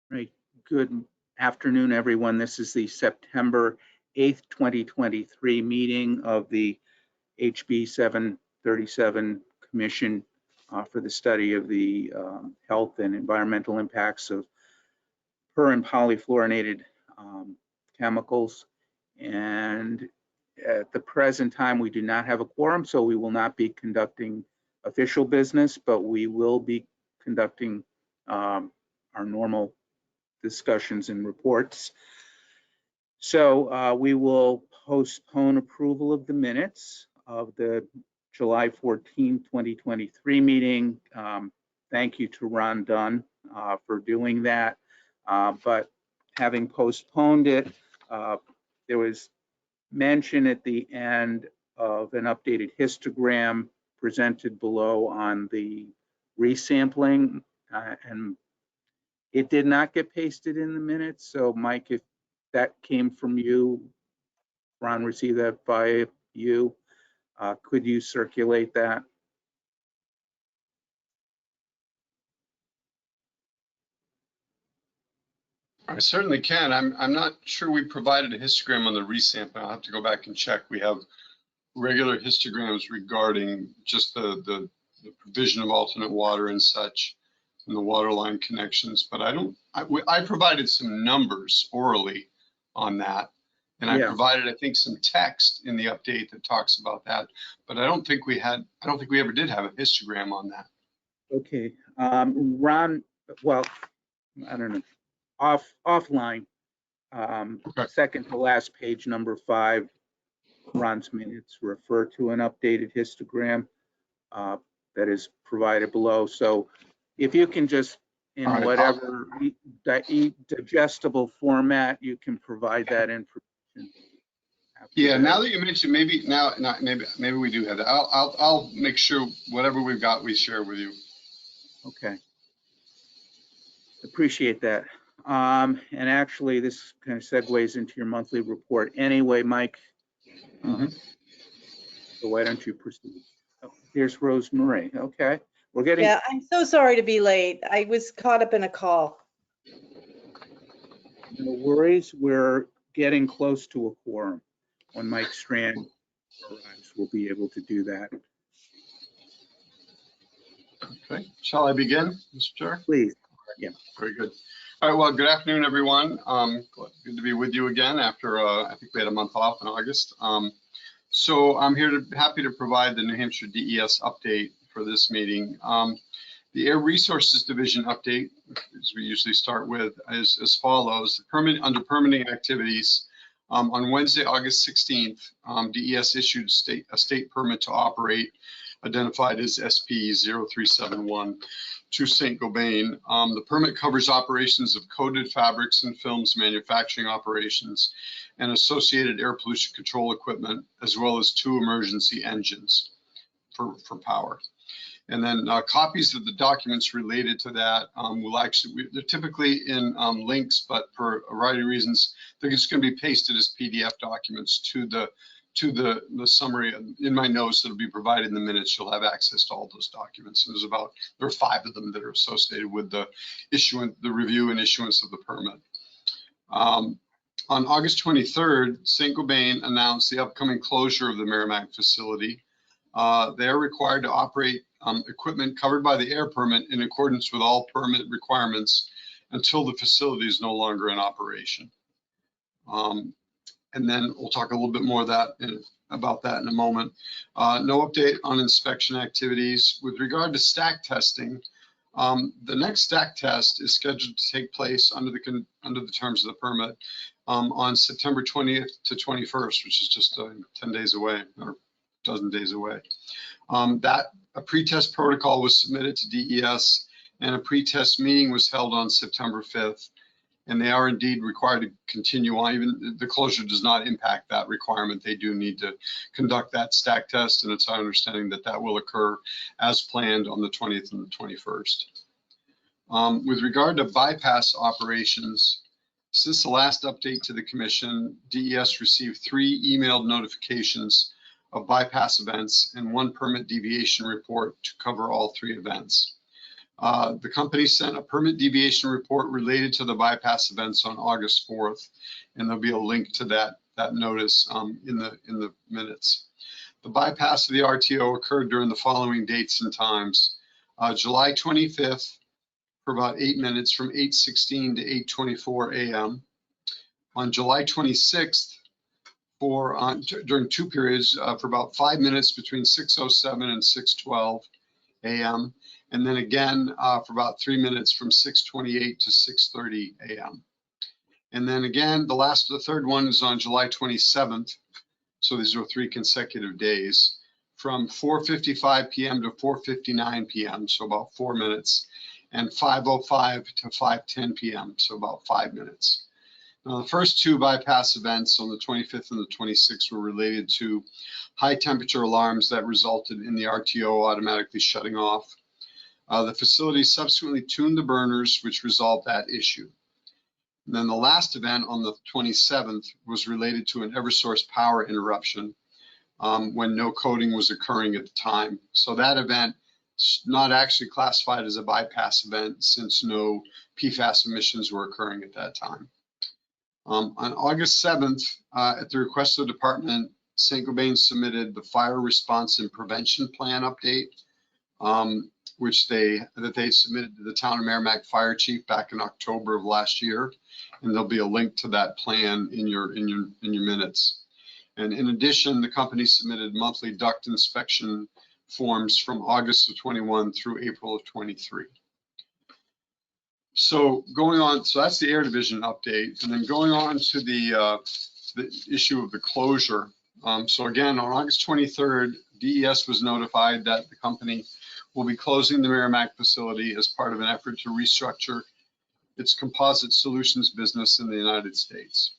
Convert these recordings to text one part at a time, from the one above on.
Right. Good afternoon, everyone. This is the September 8th, 2023 meeting of the HB 737 Commission for the study of the health and environmental impacts of per and polyfluorinated chemicals. And at the present time, we do not have a quorum, so we will not be conducting official business, but we will be conducting our normal discussions and reports. So we will postpone approval of the minutes of the July 14, 2023 meeting. Thank you to Ron Dunn for doing that. But having postponed it, there was mention at the end of an updated histogram presented below on the resampling, and it did not get pasted in the minutes. So Mike, if that came from you, Ron received that by you, could you circulate that? I certainly can. I'm not sure we provided a histogram on the resampling. I'll have to go back and check. We have regular histograms regarding just the provision of alternate water and such, and the water line connections. But I provided some numbers orally on that, and I provided, I think, some text in the update that talks about that. But I don't think we ever did have a histogram on that. Okay, Ron. Well, I don't know. Offline, okay. Second to last page, number 5, Ron's minutes refer to an updated histogram that is provided below. So if you can just, in whatever digestible format, you can provide that information. Yeah, now that you mentioned, maybe we do have that. I'll make sure whatever we've got, we share with you. Okay. Appreciate that. And actually, this kind of segues into your monthly report anyway, Mike. So why don't you proceed? Oh, here's Rose Marie. Okay, we're getting. Yeah, I'm so sorry to be late. I was caught up in a call. No worries. We're getting close to a quorum. When Mike Strand arrives, we'll be able to do that. Okay. Shall I begin, Mr. Chair? Please. Yeah. Very good. All right, well, good afternoon, everyone. Good to be with you again after, I think we had a month off in August. So I'm here happy to provide the New Hampshire DES update for this meeting. The Air Resources Division update, as we usually start with, is as follows. Under permitting activities, on Wednesday, August 16th, DES issued a state permit to operate, identified as SP 0371. To St. Gobain. The permit covers operations of coated fabrics and films manufacturing operations and associated air pollution control equipment, as well as 2 emergency engines for power. And then copies of the documents related to that they're typically in links, but for a variety of reasons, they're just going to be pasted as PDF documents to the summary. In my notes that'll be provided in the minutes, you'll have access to all those documents. And there are 5 of them that are associated with the review and issuance of the permit. On August 23rd, St. Gobain announced the upcoming closure of the Merrimack facility. They are required to operate equipment covered by the air permit in accordance with all permit requirements until the facility is no longer in operation. And then we'll talk a little bit more about that in a moment. No update on inspection activities. With regard to stack testing, the next stack test is scheduled to take place under the terms of the permit on September 20th to 21st, which is just 10 days away, or a dozen days away. A pre-test protocol was submitted to DES, and a pre-test meeting was held on September 5th. And they are indeed required to continue on. Even the closure does not impact that requirement. They do need to conduct that stack test, and it's our understanding that that will occur as planned on the 20th and the 21st. With regard to bypass operations, since the last update to the Commission, DES received 3 emailed notifications of bypass events and 1 permit deviation report to cover all 3 events. The company sent a permit deviation report related to the bypass events on August 4th, and there'll be a link to that notice in the minutes. The bypass of the RTO occurred during the following dates and times. July 25th for about 8 minutes from 8:16 to 8:24 a.m. On July 26th during 2 periods for about 5 minutes between 6:07 and 6:12 a.m. and then again for about 3 minutes from 6:28 to 6:30 a.m. And then again, the third one is on July 27th. So these are 3 consecutive days from 4:55 p.m. to 4:59 p.m. So about 4 minutes, and 5:05 to 5:10 p.m. So about 5 minutes. Now, the first 2 bypass events on the 25th and the 26th were related to high temperature alarms that resulted in the RTO automatically shutting off. The facility subsequently tuned the burners, which resolved that issue. And then the last event on the 27th was related to an Eversource power interruption when no coding was occurring at the time. So that event is not actually classified as a bypass event since no PFAS emissions were occurring at that time. On August 7th, at the request of the department, Saint-Gobain submitted the fire response and prevention plan update, which they submitted to the town of Merrimack fire chief back in October of last year, and there'll be a link to that plan in your minutes. And in addition, the company submitted monthly duct inspection forms from August of 21 through April of 23. So going on, so that's the air division update, and then going on to the issue of the closure. So again, on August 23rd, DES was notified that the company will be closing the Merrimack facility as part of an effort to restructure its composite solutions business in the United States.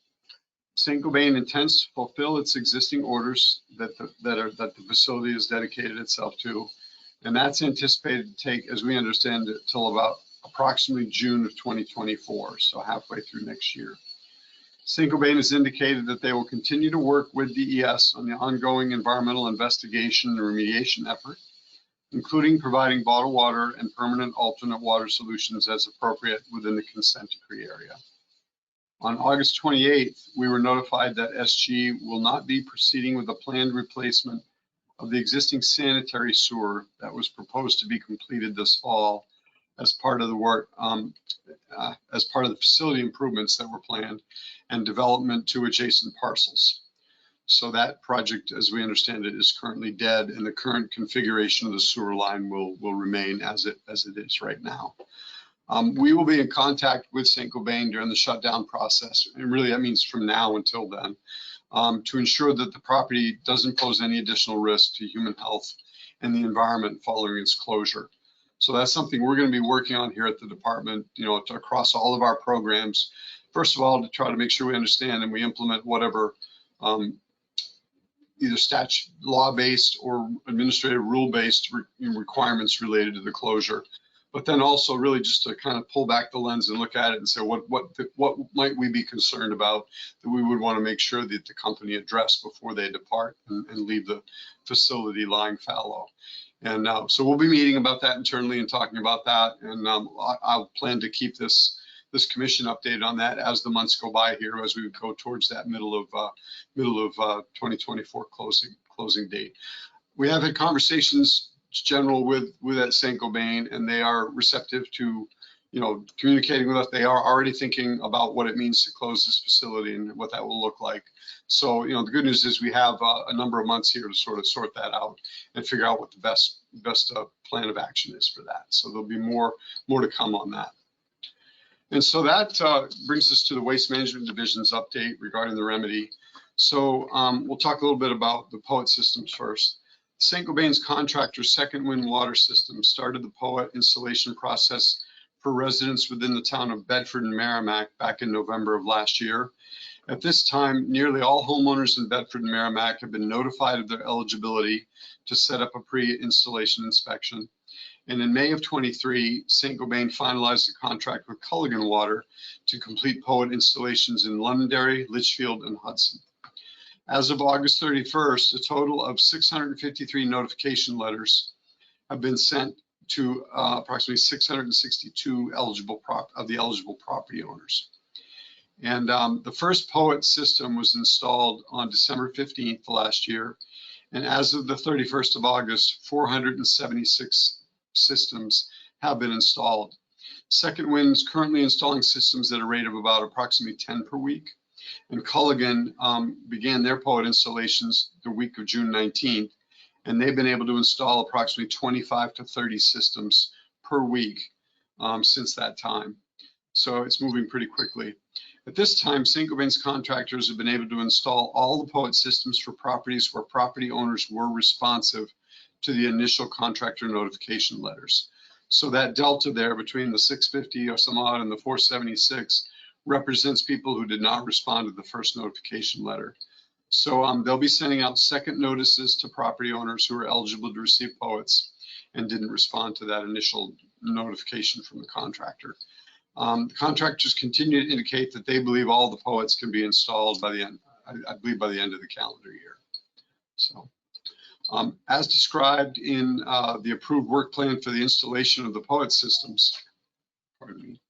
Saint-Gobain intends to fulfill its existing orders that the facility has dedicated itself to, and that's anticipated to take, as we understand it, till about approximately June of 2024, so halfway through next year. Saint-Gobain has indicated that they will continue to work with DES on the ongoing environmental investigation and remediation effort, including providing bottled water and permanent alternate water solutions as appropriate within the consent decree area. On August 28th, we were notified that SG will not be proceeding with the planned replacement of the existing sanitary sewer that was proposed to be completed this fall as part of the work, as part of the facility improvements that were planned and development to adjacent parcels. So that project, as we understand it, is currently dead, and the current configuration of the sewer line will remain as it is right now. We will be in contact with Saint-Gobain during the shutdown process, and really that means from now until then, to ensure that the property doesn't pose any additional risk to human health and the environment following its closure. So that's something we're going to be working on here at the department, across all of our programs. First of all, to try to make sure we understand and we implement whatever either statute law-based or administrative rule-based requirements related to the closure. But then also really just to kind of pull back the lens and look at it and say, what might we be concerned about that we would want to make sure that the company address before they depart and leave the facility lying fallow. And so we'll be meeting about that internally and talking about that. And I'll plan to keep this commission updated on that as the months go by here, as we go towards that middle of 2024 closing date. We have had conversations general with that Saint-Gobain, and they are receptive to communicating with us. They are already thinking about what it means to close this facility and what that will look like. So the good news is we have a number of months here to sort of sort that out and figure out what the best plan of action is for that. So there'll be more to come on that. And so that brings us to the Waste Management Division's update regarding the remedy. So we'll talk a little bit about the POET systems first. Saint-Gobain's contractor, Second Wind Water System, started the POET installation process for residents within the town of Bedford and Merrimack back in November of last year. At this time, nearly all homeowners in Bedford and Merrimack have been notified of their eligibility to set up a pre-installation inspection. And in May of 23, Saint-Gobain finalized a contract with Culligan Water to complete POET installations in Londonderry, Litchfield, and Hudson. As of August 31st, a total of 653 notification letters have been sent to approximately 662 eligible property owners. And the first POET system was installed on December 15th last year. And as of the 31st of August, 476 systems have been installed. Second Wind is currently installing systems at a rate of about approximately 10 per week. And Culligan began their POET installations the week of June 19th. And they've been able to install approximately 25 to 30 systems per week since that time. So it's moving pretty quickly. At this time, Saint-Gobain's contractors have been able to install all the POET systems for properties where property owners were responsive to the initial contractor notification letters. So that delta there between the 650 or some odd and the 476 represents people who did not respond to the first notification letter. So they'll be sending out second notices to property owners who are eligible to receive POETs and didn't respond to that initial notification from the contractor. Contractors continue to indicate that they believe all the POETs can be installed by the end, I believe by the end of the calendar year. So as described in the approved work plan for the installation of the POET systems, pardon me,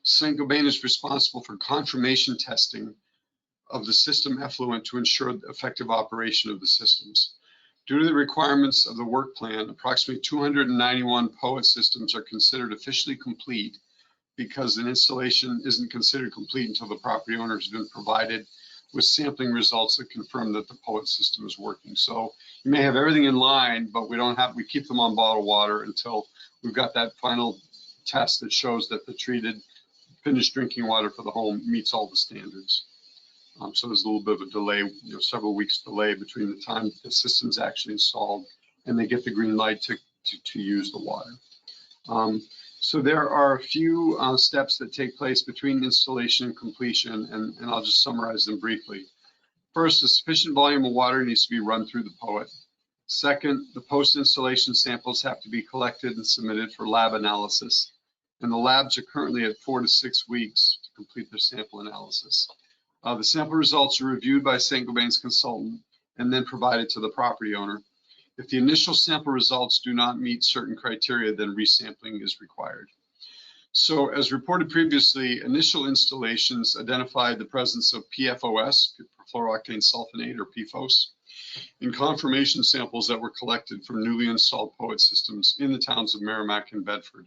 Saint-Gobain is responsible for confirmation testing of the system effluent to ensure the effective operation of the systems. Due to the requirements of the work plan, approximately 291 POET systems are considered officially complete because an installation isn't considered complete until the property owner has been provided with sampling results that confirm that the POET system is working. So you may have everything in line, but we keep them on bottled water until we've got that final test that shows that the treated finished drinking water for the home meets all the standards. So there's a little bit of a delay, several weeks delay between the time the system's actually installed and they get the green light to use the water. So there are a few steps that take place between installation and completion, and I'll just summarize them briefly. First, a sufficient volume of water needs to be run through the POET. Second, the post-installation samples have to be collected and submitted for lab analysis. And the labs are currently at 4 to 6 weeks to complete their sample analysis. The sample results are reviewed by Saint-Gobain's consultant and then provided to the property owner. If the initial sample results do not meet certain criteria, then resampling is required. So as reported previously, initial installations identified the presence of PFOS, perfluorooctane sulfonate, or PFOS, in confirmation samples that were collected from newly installed POET systems in the towns of Merrimack and Bedford.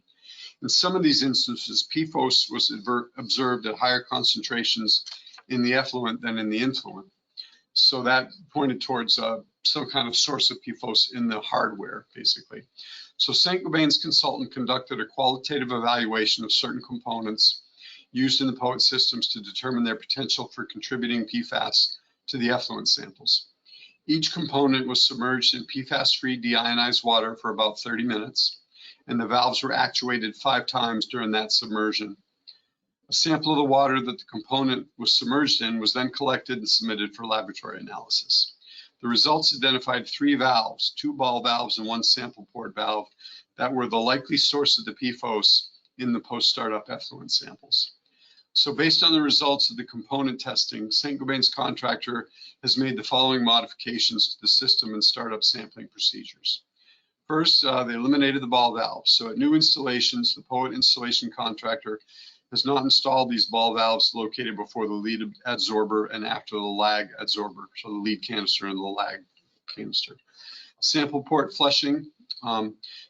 In some of these instances, PFOS was observed at higher concentrations in the effluent than in the influent. So that pointed towards some kind of source of PFOS in the hardware, basically. So Saint-Gobain's consultant conducted a qualitative evaluation of certain components used in the POET systems to determine their potential for contributing PFAS to the effluent samples. Each component was submerged in PFAS-free deionized water for about 30 minutes, and the valves were actuated 5 times during that submersion. A sample of the water that the component was submerged in was then collected and submitted for laboratory analysis. The results identified 3 valves, 2 ball valves and 1 sample port valve, that were the likely source of the PFOS in the post-startup effluent samples. So based on the results of the component testing, Saint-Gobain's contractor has made the following modifications to the system and startup sampling procedures. First, they eliminated the ball valves. So at new installations, the POET installation contractor has not installed these ball valves located before the lead adsorber and after the lag adsorber, so the lead canister and the lag canister. Sample port flushing.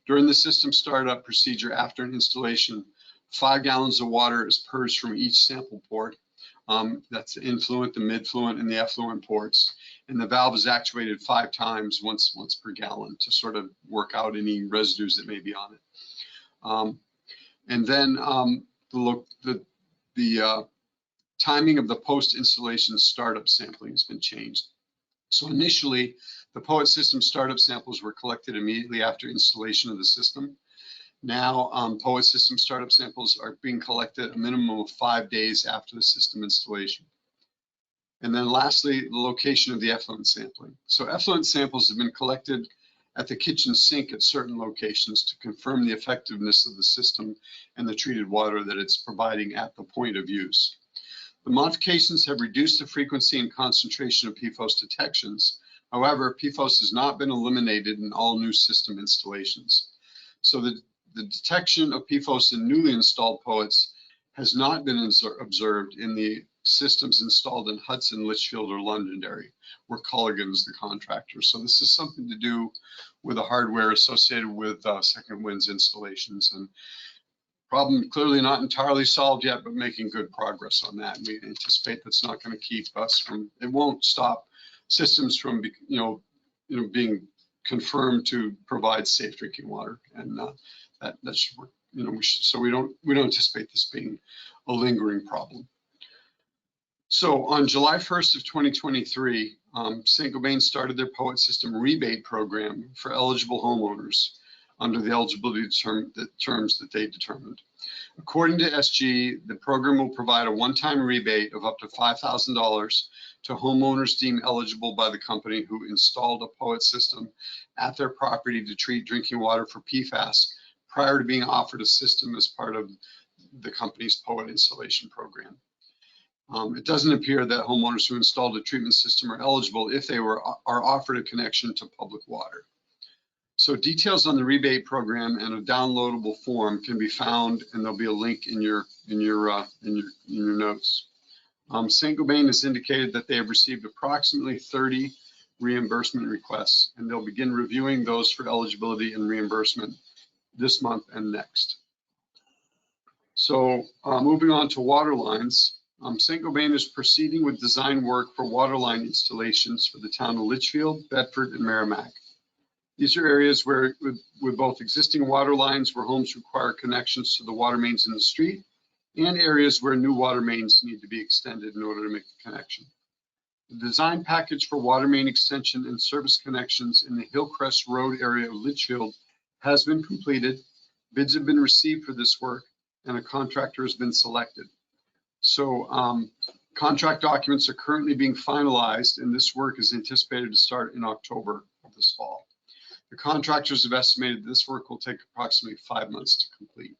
During the system startup procedure after an installation, 5 gallons of water is purged from each sample port. That's the influent, the midfluent, and the effluent ports. And the valve is actuated 5 times once per gallon to sort of work out any residues that may be on it. And then the timing of the post-installation startup sampling has been changed. So initially, the POET system startup samples were collected immediately after installation of the system. Now, POET system startup samples are being collected a minimum of 5 days after the system installation. And then lastly, the location of the effluent sampling. So effluent samples have been collected at the kitchen sink at certain locations to confirm the effectiveness of the system and the treated water that it's providing at the point of use. The modifications have reduced the frequency and concentration of PFOS detections, However, PFOS has not been eliminated in all new system installations. So the detection of PFOS in newly installed POETs has not been observed in the systems installed in Hudson, Litchfield, or Londonderry, where Culligan is the contractor. So this is something to do with the hardware associated with Second Wind's installations, and problem clearly not entirely solved yet, but making good progress on that. And we anticipate that's not going to keep us from, it won't stop systems from, being confirmed to provide safe drinking water, and that should work. So we don't anticipate this being a lingering problem. So on July 1st of 2023, Saint-Gobain started their POET system rebate program for eligible homeowners under the eligibility terms that they determined. According to SG, the program will provide a one-time rebate of up to $5,000 to homeowners deemed eligible by the company who installed a POET system at their property to treat drinking water for PFAS prior to being offered a system as part of the company's POET installation program. It doesn't appear that homeowners who installed a treatment system are eligible if they are offered a connection to public water. So details on the rebate program and a downloadable form can be found, and there'll be a link in your notes. Saint-Gobain has indicated that they have received approximately 30 reimbursement requests, and they'll begin reviewing those for eligibility and reimbursement this month and next. So moving on to water lines, Saint-Gobain is proceeding with design work for water line installations for the town of Litchfield, Bedford, and Merrimack. These are areas where, with both existing water lines where homes require connections to the water mains in the street, and areas where new water mains need to be extended in order to make the connection. The design package for water main extension and service connections in the Hillcrest Road area of Litchfield has been completed. Bids have been received for this work, and a contractor has been selected. So contract documents are currently being finalized, and this work is anticipated to start in October of this fall. The contractors have estimated this work will take approximately 5 months to complete.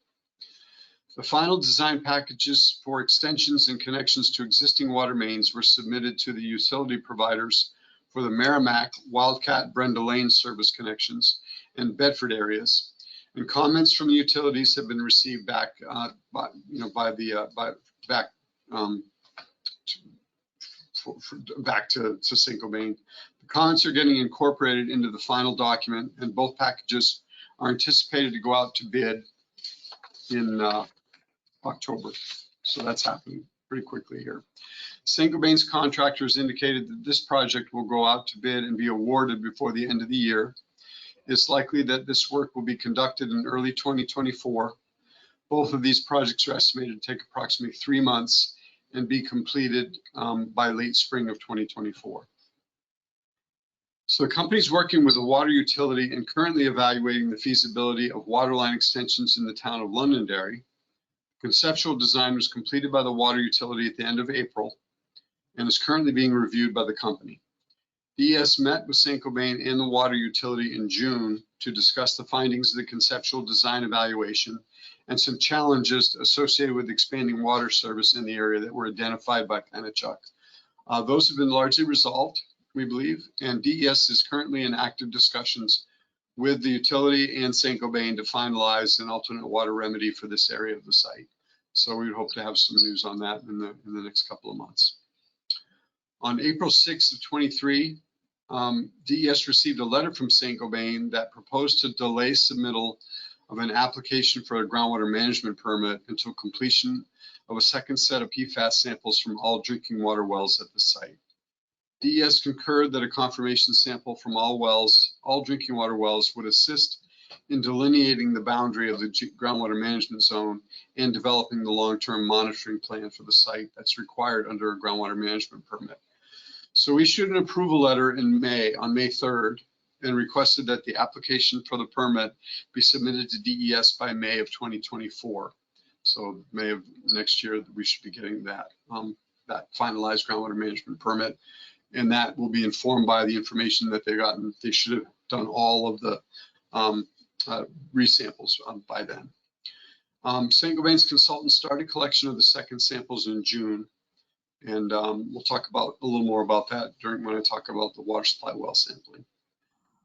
The final design packages for extensions and connections to existing water mains were submitted to the utility providers for the Merrimack, Wildcat, Brenda Lane service connections and Bedford areas. And comments from the utilities have been received back back to Saint-Gobain. The comments are getting incorporated into the final document, and both packages are anticipated to go out to bid in October. So that's happening pretty quickly here. Saint-Gobain's contractors indicated that this project will go out to bid and be awarded before the end of the year. It's likely that this work will be conducted in early 2024. Both of these projects are estimated to take approximately 3 months and be completed by late spring of 2024. So the company's working with the water utility and currently evaluating the feasibility of water line extensions in the town of Londonderry. Conceptual design was completed by the water utility at the end of April and is currently being reviewed by the company. DES met with Saint-Gobain and the water utility in June to discuss the findings of the conceptual design evaluation and some challenges associated with expanding water service in the area that were identified by Penachuk. Those have been largely resolved, we believe, and DES is currently in active discussions with the utility and Saint-Gobain to finalize an alternate water remedy for this area of the site. So we would hope to have some news on that in the next couple of months. On April 6th of 23, DES received a letter from Saint-Gobain that proposed to delay submittal of an application for a groundwater management permit until completion of a second set of PFAS samples from all drinking water wells at the site. DES concurred that a confirmation sample from all drinking water wells would assist in delineating the boundary of the groundwater management zone and developing the long-term monitoring plan for the site that's required under a groundwater management permit. So we issued an approval letter on May 3rd and requested that the application for the permit be submitted to DES by May of 2024. So May of next year, we should be getting that finalized groundwater management permit, and that will be informed by the information that they've gotten. They should have done all of the resamples by then. Saint-Gobain's consultant started collection of the second samples in June. And we'll talk about a little more about that when I talk about the water supply well sampling.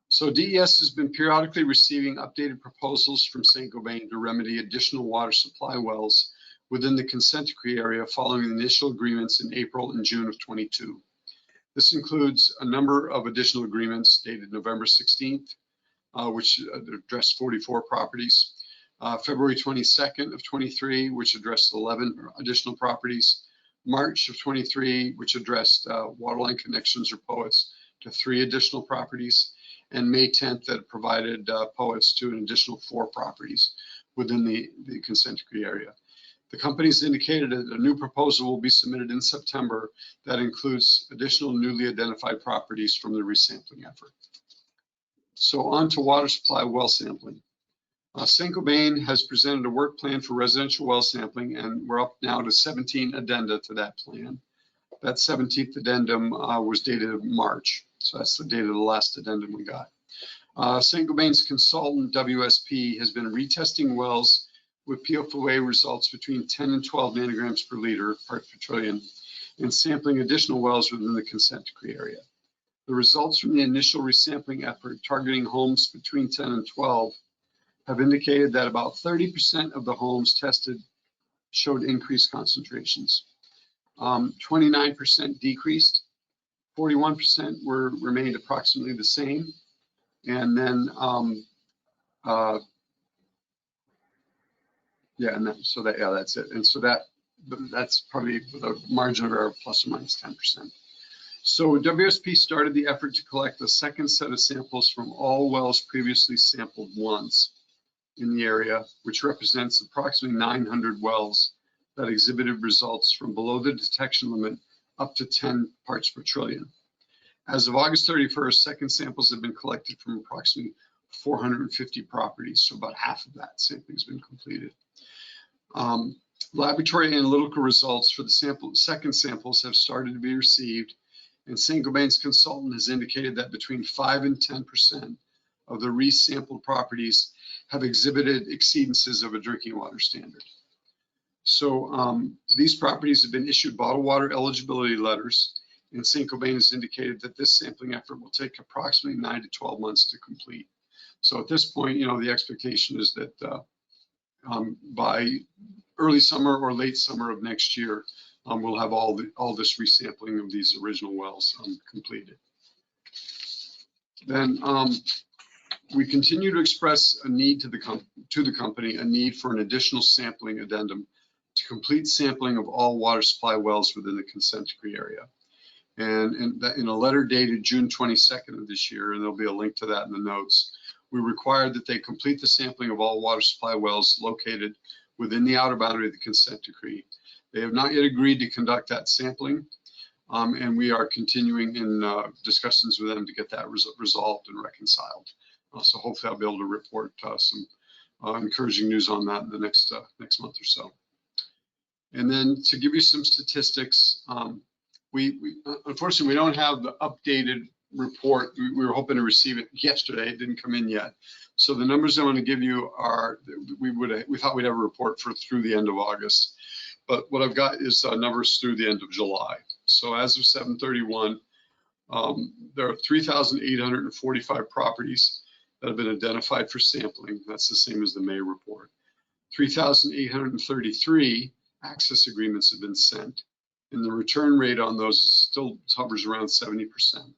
So DES has been periodically receiving updated proposals from Saint-Gobain to remedy additional water supply wells within the consent decree area following the initial agreements in April and June of 22. This includes a number of additional agreements dated November 16th, which addressed 44 properties, February 22nd of 23, which addressed 11 additional properties, March of 23, which addressed waterline connections or POETs to 3 additional properties, and May 10th that provided POETs to an additional 4 properties within the consent decree area. The companies indicated that a new proposal will be submitted in September that includes additional newly identified properties from the resampling effort. So on to water supply well sampling. Saint-Gobain has presented a work plan for residential well sampling, and we're up now to 17 addenda to that plan. That 17th addendum was dated March, so that's the date of the last addendum we got. Saint-Gobain's consultant, WSP, has been retesting wells with PFOA results between 10 and 12 nanograms per liter, parts per trillion, and sampling additional wells within the consent decree area. The results from the initial resampling effort targeting homes between 10 and 12 have indicated that about 30% of the homes tested showed increased concentrations. 29% decreased, 41% remained approximately the same, and then that's it. And so that's probably the margin of error plus or minus 10%. So WSP started the effort to collect the second set of samples from all wells previously sampled once in the area, which represents approximately 900 wells that exhibited results from below the detection limit up to 10 parts per trillion. As of August 31st, second samples have been collected from approximately 450 properties, so about half of that sampling has been completed. Laboratory analytical results for the second samples have started to be received, and Saint-Gobain's consultant has indicated that between 5 and 10% of the resampled properties have exhibited exceedances of a drinking water standard. So these properties have been issued bottled water eligibility letters, and Saint-Gobain has indicated that this sampling effort will take approximately 9 to 12 months to complete. So at this point, the expectation is that by early summer or late summer of next year, we'll have all this resampling of these original wells completed. Then we continue to express a need to the company, a need for an additional sampling addendum to complete sampling of all water supply wells within the consent decree area. And in a letter dated June 22nd of this year, and there'll be a link to that in the notes, we required that they complete the sampling of all water supply wells located within the outer boundary of the consent decree. They have not yet agreed to conduct that sampling, and we are continuing in discussions with them to get that resolved and reconciled. So hopefully I'll be able to report some encouraging news on that in the next month or so. And then to give you some statistics, unfortunately we don't have the updated report. We were hoping to receive it yesterday. It didn't come in yet. So the numbers I want to give you are, we thought we'd have a report through the end of August. But what I've got is numbers through the end of July. So as of 7/31, there are 3,845 properties that have been identified for sampling. That's the same as the May report. 3,833 access agreements have been sent, and the return rate on those still hovers around 70%.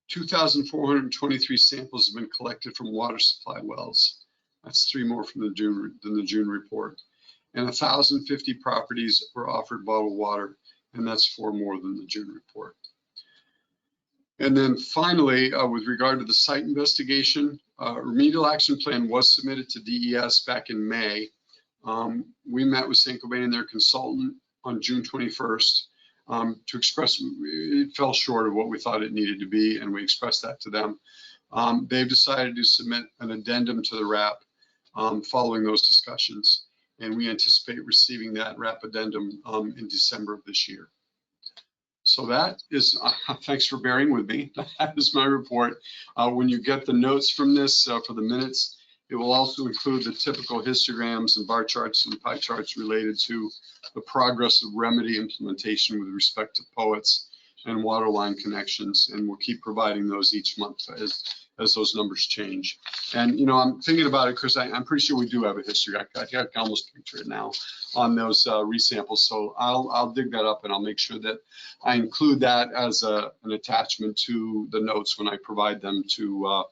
2,423 samples have been collected from water supply wells. That's 3 more than the June report. And 1,050 properties were offered bottled water, and that's 4 more than the June report. And then finally, with regard to the site investigation, a remedial action plan was submitted to DES back in May. We met with Saint-Gobain and their consultant on June 21st to express, it fell short of what we thought it needed to be, and we expressed that to them. They've decided to submit an addendum to the RAP following those discussions, and we anticipate receiving that RAP addendum in December of this year. So that is, thanks for bearing with me. That is my report. When you get the notes from this for the minutes, It will also include the typical histograms and bar charts and pie charts related to the progress of remedy implementation with respect to poets and water line connections. And we'll keep providing those each month as those numbers change. And, you know, I'm thinking about it because I'm pretty sure we do have a history. I can almost picture it now on those resamples. So I'll dig that up and I'll make sure that I include that as an attachment to the notes when I provide them to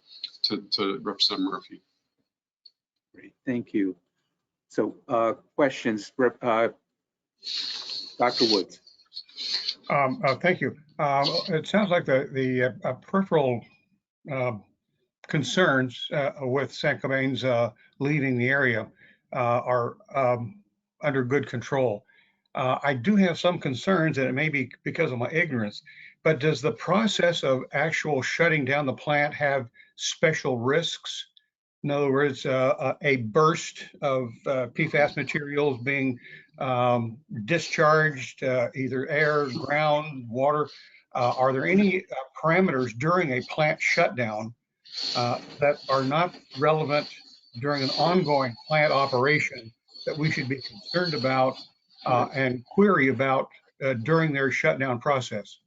Representative Murphy. Great, thank you. So questions, Dr. Woods. Thank you. It sounds like the peripheral concerns with Saint-Gobain's leaving the area are under good control. I do have some concerns, and it may be because of my ignorance, but does the process of actual shutting down the plant have special risks? In other words, a burst of PFAS materials being discharged, either air, ground, water. Are there any parameters during a plant shutdown that are not relevant during an ongoing plant operation that we should be concerned about and query about during their shutdown process?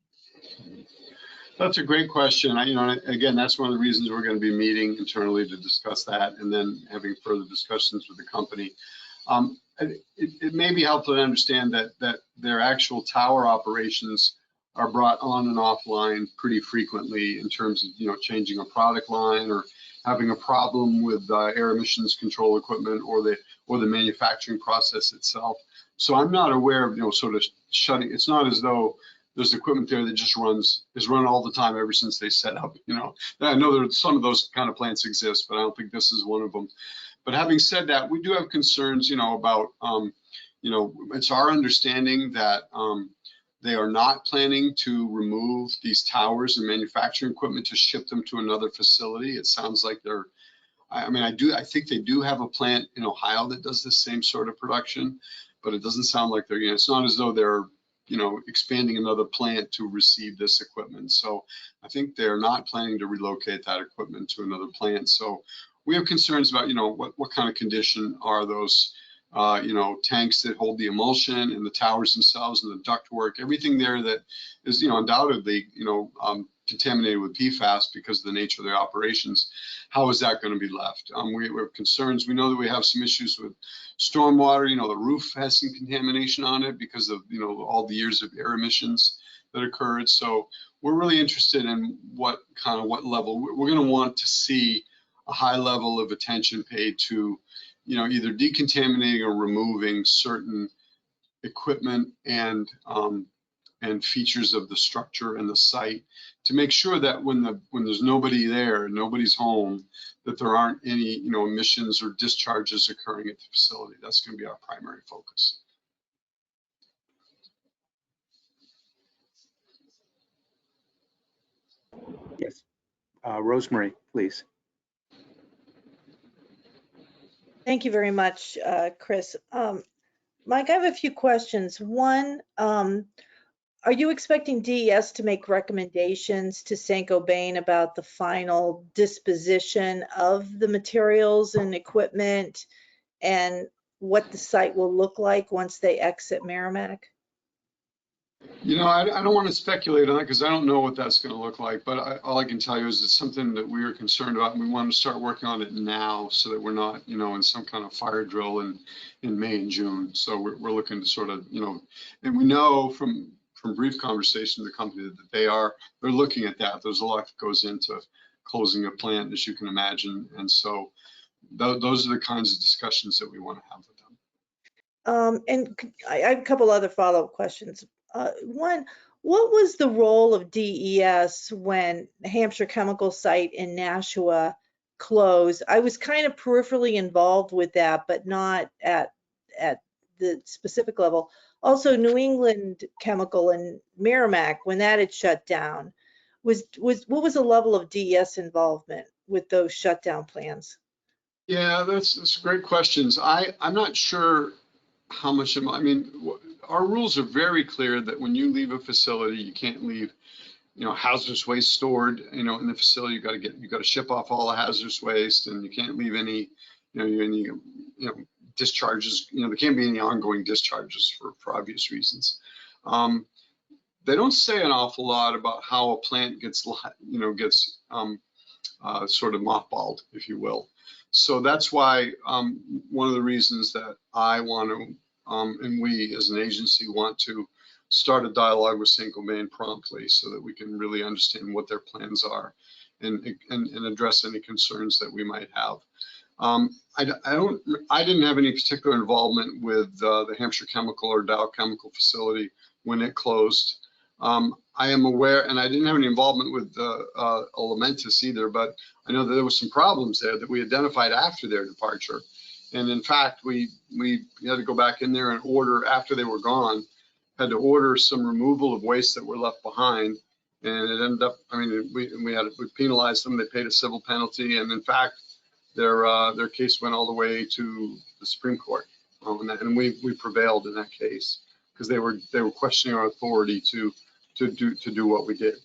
That's a great question. You know, again, that's one of the reasons we're going to be meeting internally to discuss that and then having further discussions with the company. It may be helpful to understand that their actual tower operations are brought on and offline pretty frequently in terms of, you know, changing a product line or having a problem with air emissions control equipment or the manufacturing process itself. So I'm not aware of, you know, sort of shutting. It's not as though there's equipment there that just is run all the time ever since they set up, you know. I know that some of those kind of plants exist, but I don't think this is one of them. But having said that, we do have concerns, you know, about, you know, it's our understanding that they are not planning to remove these towers and manufacturing equipment to ship them to another facility. It sounds like they're, I think they do have a plant in Ohio that does the same sort of production, but it doesn't sound like they're, you know, it's not as though they're, you know, expanding another plant to receive this equipment. So I think they're not planning to relocate that equipment to another plant. So we have concerns about, you know, what kind of condition are those, you know, tanks that hold the emulsion and the towers themselves and the ductwork, everything there that is, you know, undoubtedly, you know, contaminated with PFAS because of the nature of their operations. How is that going to be left? We have concerns. We know that we have some issues with stormwater. You know, the roof has some contamination on it because of, you know, all the years of air emissions that occurred. So we're really interested in what level. We're going to want to see a high level of attention paid to, you know, either decontaminating or removing certain equipment and features of the structure and the site to make sure that when there's nobody there, nobody's home, that there aren't any, you know, emissions or discharges occurring at the facility. That's going to be our primary focus. Yes, Rosemary, please. Thank you very much, Chris. Mike, I have a few questions. One, are you expecting DES to make recommendations to Saint-Gobain about the final disposition of the materials and equipment and what the site will look like once they exit Merrimack? You know, I don't want to speculate on that because I don't know what that's going to look like, but all I can tell you is it's something that we are concerned about and we want to start working on it now so that we're not, you know, in some kind of fire drill in May and June. So we're looking to sort of, you know, and we know from brief conversation with the company that they're looking at that. There's a lot that goes into closing a plant, as you can imagine. And so those are the kinds of discussions that we want to have with them. And I have a couple other follow-up questions. One, what was the role of DES when the Hampshire Chemical Site in Nashua closed? I was kind of peripherally involved with that, but not at the specific level. Also, New England Chemical in Merrimack, when that had shut down, what was the level of DES involvement with those shutdown plans? Yeah, that's great questions. I'm not sure how much, I mean, our rules are very clear that when you leave a facility, you can't leave hazardous waste stored, in the facility. You got to ship off all the hazardous waste, and you can't leave any, any, discharges. There can't be any ongoing discharges for obvious reasons. They don't say an awful lot about how a plant gets sort of mothballed, if you will. So that's why one of the reasons that I want to, and we as an agency want to start a dialogue with Saint-Gobain promptly so that we can really understand what their plans are and address any concerns that we might have. I didn't have any particular involvement with the Hampshire Chemical or Dow Chemical facility when it closed. I am aware, and I didn't have any involvement with Elementis either, but I know that there was some problems there that we identified after their departure. And in fact, we had to go back in there and order, after they were gone, had to order some removal of waste that were left behind. And it ended up, we penalized them. They paid a civil penalty. And in fact, their case went all the way to the Supreme Court. And we prevailed in that case because they were questioning our authority to do what we did.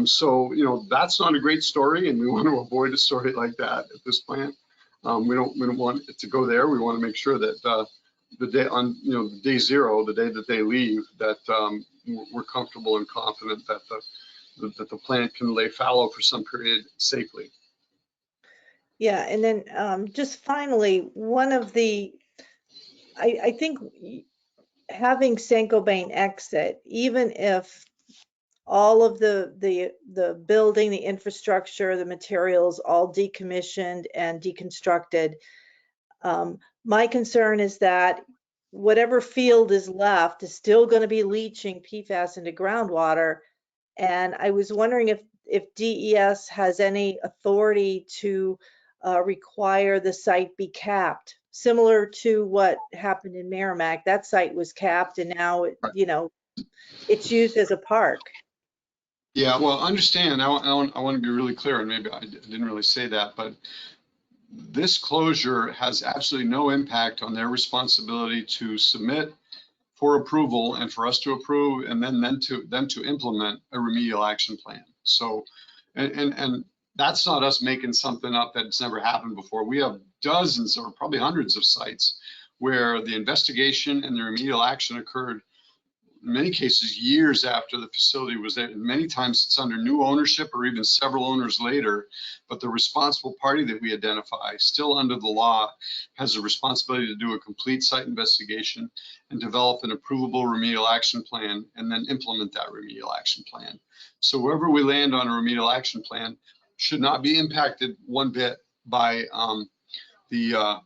So that's not a great story, and we want to avoid a story like that at this plant. We don't want it to go there. We want to make sure that the day zero, the day that they leave, that we're comfortable and confident that the plant can lay fallow for some period safely. Yeah, and then just finally, I think having Saint-Gobain exit, even if all of the building, the infrastructure, the materials all decommissioned and deconstructed, my concern is that whatever field is left is still going to be leaching PFAS into groundwater. And I was wondering if DES has any authority to require the site be capped, similar to what happened in Merrimack. That site was capped, and now it's used as a park. Yeah, well, understand, I want to be really clear, and maybe I didn't really say that, but this closure has absolutely no impact on their responsibility to submit for approval and for us to approve, and then to implement a remedial action plan. So, and that's not us making something up that's never happened before. We have dozens or probably hundreds of sites where the investigation and the remedial action occurred, in many cases, years after the facility was there. Many times it's under new ownership or even several owners later, but the responsible party that we identify, still under the law, has a responsibility to do a complete site investigation and develop an approvable remedial action plan and then implement that remedial action plan. So wherever we land on a remedial action plan should not be impacted one bit by the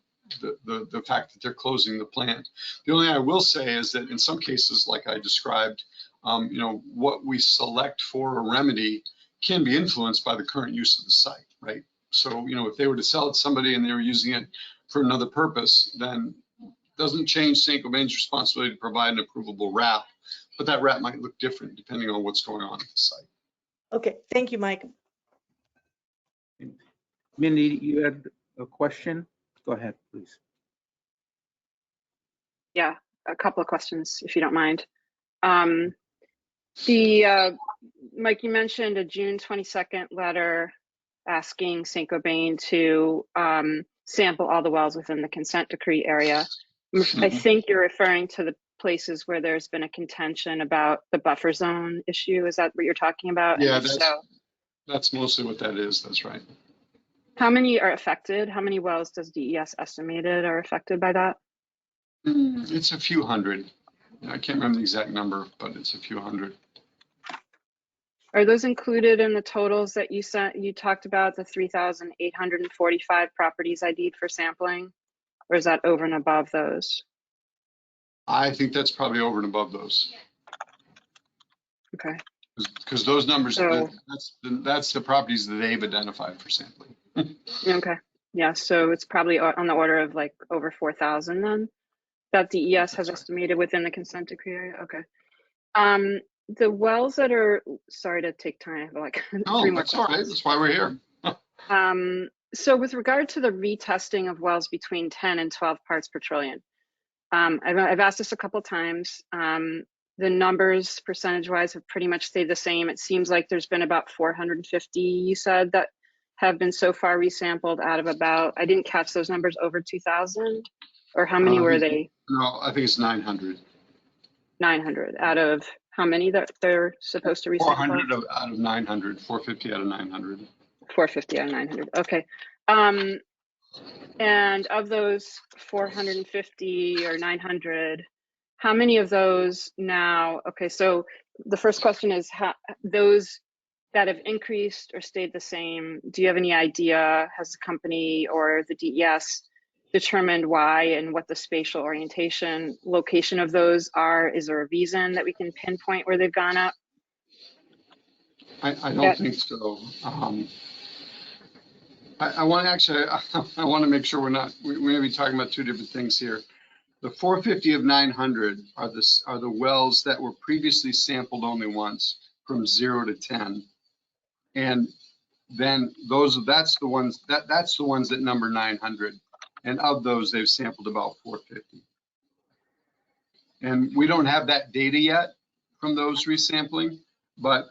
fact that they're closing the plant. The only thing I will say is that in some cases, like I described, what we select for a remedy can be influenced by the current use of the site, right? So, if they were to sell it to somebody and they were using it for another purpose, then it doesn't change Saint-Gobain's responsibility to provide an approvable wrap, but that wrap might look different depending on what's going on at the site. Okay, thank you, Mike. Mindy, you had a question? Go ahead, please. Yeah, a couple of questions, if you don't mind. Mike, you mentioned a June 22nd letter asking Saint-Gobain to sample all the wells within the consent decree area. I think you're referring to the places where there's been a contention about the buffer zone issue. Is that what you're talking about? Yeah, that's mostly what that is. That's right. How many are affected? How many wells does DES estimated are affected by that? It's a few hundred. I can't remember the exact number, but it's a few hundred. Are those included in the totals that you talked about, the 3,845 properties ID'd for sampling? Or is that over and above those? I think that's probably over and above those. Okay. Because those numbers, So, that's the properties that they've identified for sampling. okay. Yeah, so it's probably on the order of like over 4,000 then that DES has estimated within the consent decree area. Okay. The wells that are, sorry to take time, but like Oh, 3 more that's all right. That's why we're here. So with regard to the retesting of wells between 10 and 12 parts per trillion, I've asked this a couple of times. The the numbers percentage-wise have pretty much stayed the same. It seems like there's been about 450, you said, that have been so far resampled out of about, I didn't catch those numbers, over 2,000? Or how many were they? No, I think it's 900. 900 out of how many that they're supposed to resample? 400 out of 900, 450 out of 900. 450 out of 900, okay. And of those 450 or 900, how many of those now, okay, so the first question is, how, those that have increased or stayed the same, do you have any idea, has the company or the DES determined why and what the spatial orientation location of those are? Is there a reason that we can pinpoint where they've gone up? I don't think so. I want to actually, I want to make sure we're may be talking about two different things here. The 450 of 900 are the wells that were previously sampled only once, from 0 to 10. And then that's the ones that number 900. And of those, they've sampled about 450. And we don't have that data yet from those resampling, but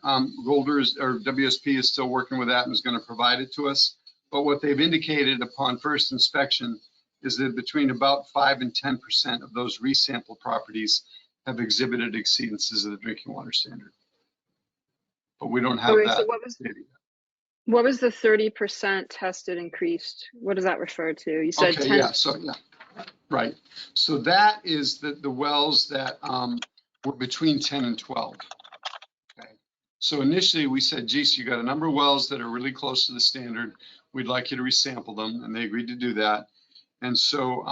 Golder's or WSP is still working with that and is going to provide it to us. But what they've indicated upon first inspection is that between about 5 and 10% of those resample properties have exhibited exceedances of the drinking water standard. But we don't have that So data yet. what was the 30% tested increased? What does that refer to? You said Okay, 10. yeah, right. So that is the wells that were between 10 and 12. Okay. So initially we said, geez, you got a number of wells that are really close to the standard. We'd like you to resample them, and they agreed to do that. And so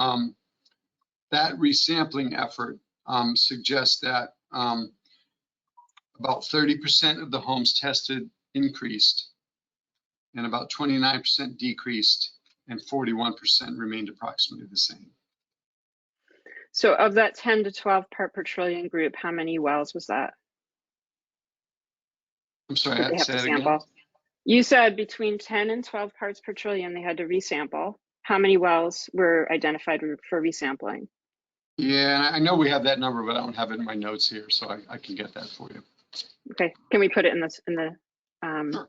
that resampling effort suggests that about 30% of the homes tested increased, and about 29% decreased, and 41% remained approximately the same. So of that 10 to 12 part per trillion group, how many wells was that? I'm sorry, Did I they had have to to say it again. sample? You said between 10 and 12 parts per trillion, they had to resample. How many wells were identified for resampling? Yeah, and I know we have that number, but I don't have it in my notes here, so I can get that for you. Okay, can we put it in the Sure.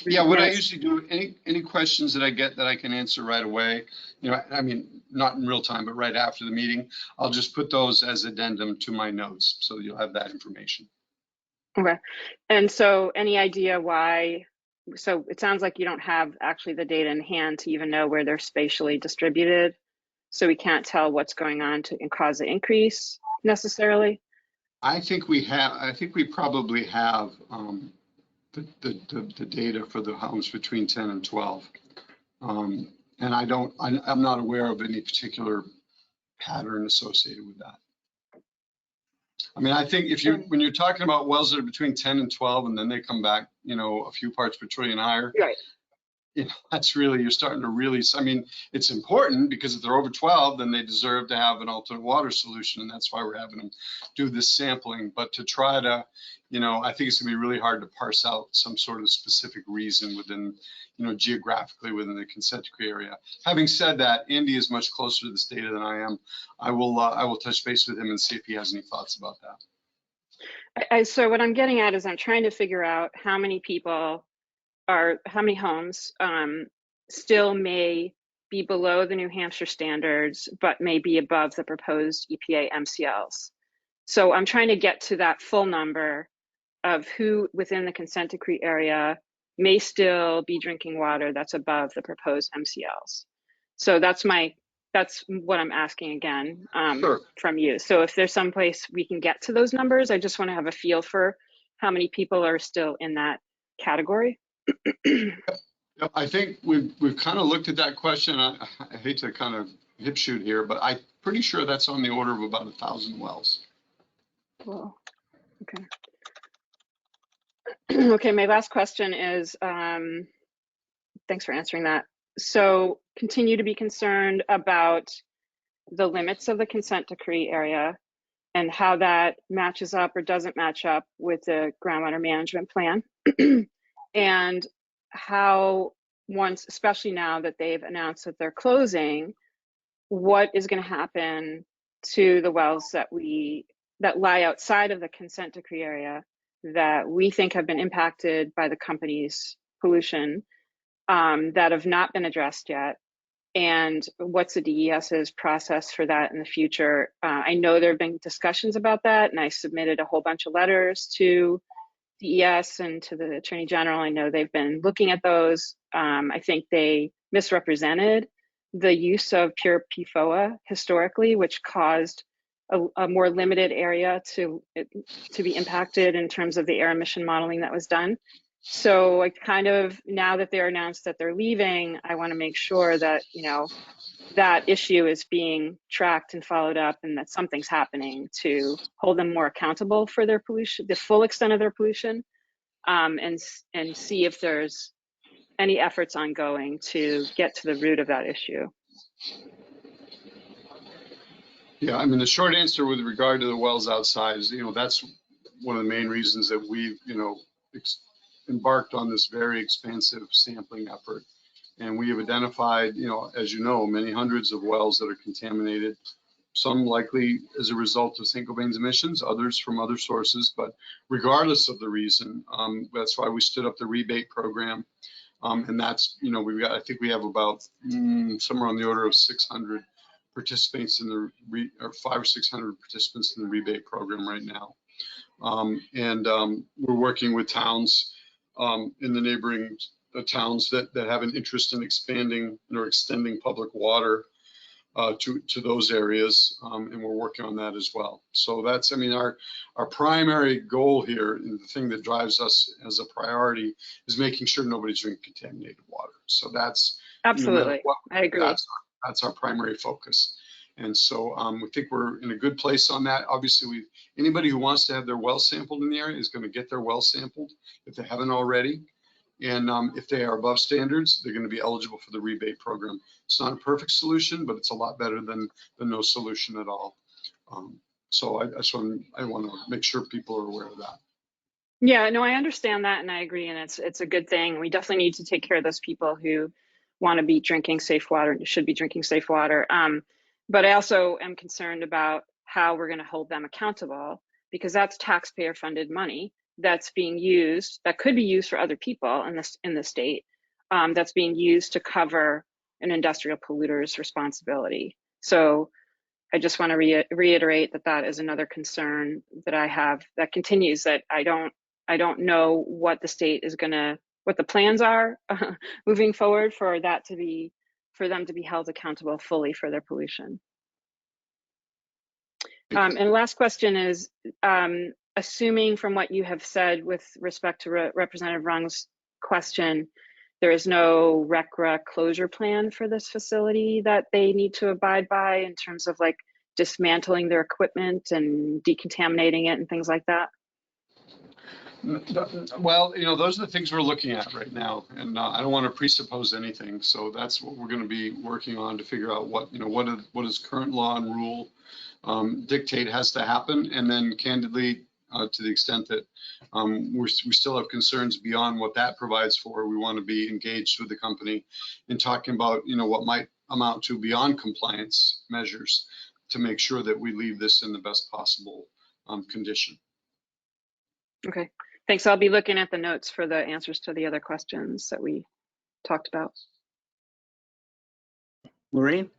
Yeah, what I minutes? usually do, any questions that I get that I can answer right away, I mean, not in real time, but right after the meeting, I'll just put those as addendum to my notes, so you'll have that information. Okay, and so any idea why? So it sounds like you don't have actually the data in hand to even know where they're spatially distributed. So we can't tell what's going on to cause the increase necessarily. I think we probably have the data for the homes between 10 and 12. And I'm not aware of any particular pattern associated with that. I mean, I think when you're talking about wells that are between 10 and 12, and then they come back, a few parts per trillion higher, Right. That's really, you're starting to really, I mean, it's important because if they're over 12, then they deserve to have an alternate water solution. And that's why we're having them do this sampling. But to try to, I think it's gonna be really hard to parse out some sort of specific reason within, geographically within the consent decree area. Having said that, Andy is much closer to this data than I am. I will touch base with him and see if he has any thoughts about that. So what I'm getting at is I'm trying to figure out how many people how many homes still may be below the New Hampshire standards, but may be above the proposed EPA MCLs. So I'm trying to get to that full number of who within the consent decree area may still be drinking water that's above the proposed MCLs. So that's what I'm asking again Sure. from you. So if there's some place we can get to those numbers, I just want to have a feel for how many people are still in that category. I think we've kind of looked at that question. I hate to kind of hip shoot here, but I'm pretty sure that's on the order of about 1,000 wells. Cool. Okay. Okay, my last question is, thanks for answering that. So continue to be concerned about the limits of the consent decree area and how that matches up or doesn't match up with the groundwater management plan. And how once, especially now that they've announced that they're closing, what is going to happen to the wells that we that lie outside of the consent decree area that we think have been impacted by the company's pollution that have not been addressed yet, and what's the DES's process for that in the future. I know there have been discussions about that, and I submitted a whole bunch of letters to DES and to the Attorney General. I know they've been looking at those. I think they misrepresented the use of pure PFOA historically, which caused a more limited area to be impacted in terms of the air emission modeling that was done. So I kind of, now that they're announced that they're leaving, I want to make sure that, you know, that issue is being tracked and followed up, and that something's happening to hold them more accountable for their pollution, the full extent of their pollution, and see if there's any efforts ongoing to get to the root of that issue. Yeah, I mean, the short answer with regard to the wells outside is, you know, that's one of the main reasons that we've, you know, embarked on this very expansive sampling effort. And we have identified, you know, as you know, many hundreds of wells that are contaminated, some likely as a result of Saint-Gobain's emissions, others from other sources. But regardless of the reason, that's why we stood up the rebate program. And that's, you know, we've got, I think we have about somewhere on the order of 600 participants in the, or 500 or 600 participants in the rebate program right now. We're working with towns in the neighboring towns that have an interest in expanding or extending public water to those areas, and we're working on that as well. So that's, I mean, our primary goal here, and the thing that drives us as a priority, is making sure nobody's drinking contaminated water. So that's Absolutely, I agree. That's our primary focus. And so we think we're in a good place on that. Obviously, anybody who wants to have their well sampled in the area is going to get their well sampled if they haven't already. And if they are above standards, they're going to be eligible for the rebate program. It's not a perfect solution, but it's a lot better than no solution at all. So I want to make sure people are aware of that. Yeah, no, I understand that, and I agree, and it's a good thing. We definitely need to take care of those people who want to be drinking safe water, should be drinking safe water. But I also am concerned about how we're going to hold them accountable, because that's taxpayer-funded money that's being used, that could be used for other people in the state, that's being used to cover an industrial polluter's responsibility. So I just want to reiterate that that is another concern that I have that continues, that I don't know what the state is what the plans are moving forward for them to be held accountable fully for their pollution. And last question is, assuming from what you have said with respect to Representative Rung's question, there is no RCRA closure plan for this facility that they need to abide by in terms of like dismantling their equipment and decontaminating it and things like that? Well, you know, those are the things we're looking at right now, and I don't want to presuppose anything. So that's what we're going to be working on to figure out what is current law and rule dictate has to happen, and then candidly, to the extent that we still have concerns beyond what that provides for, we want to be engaged with the company in talking about, you know, what might amount to beyond compliance measures to make sure that we leave this in the best possible condition. Okay, thanks. I'll be looking at the notes for the answers to the other questions that we talked about. Maureen?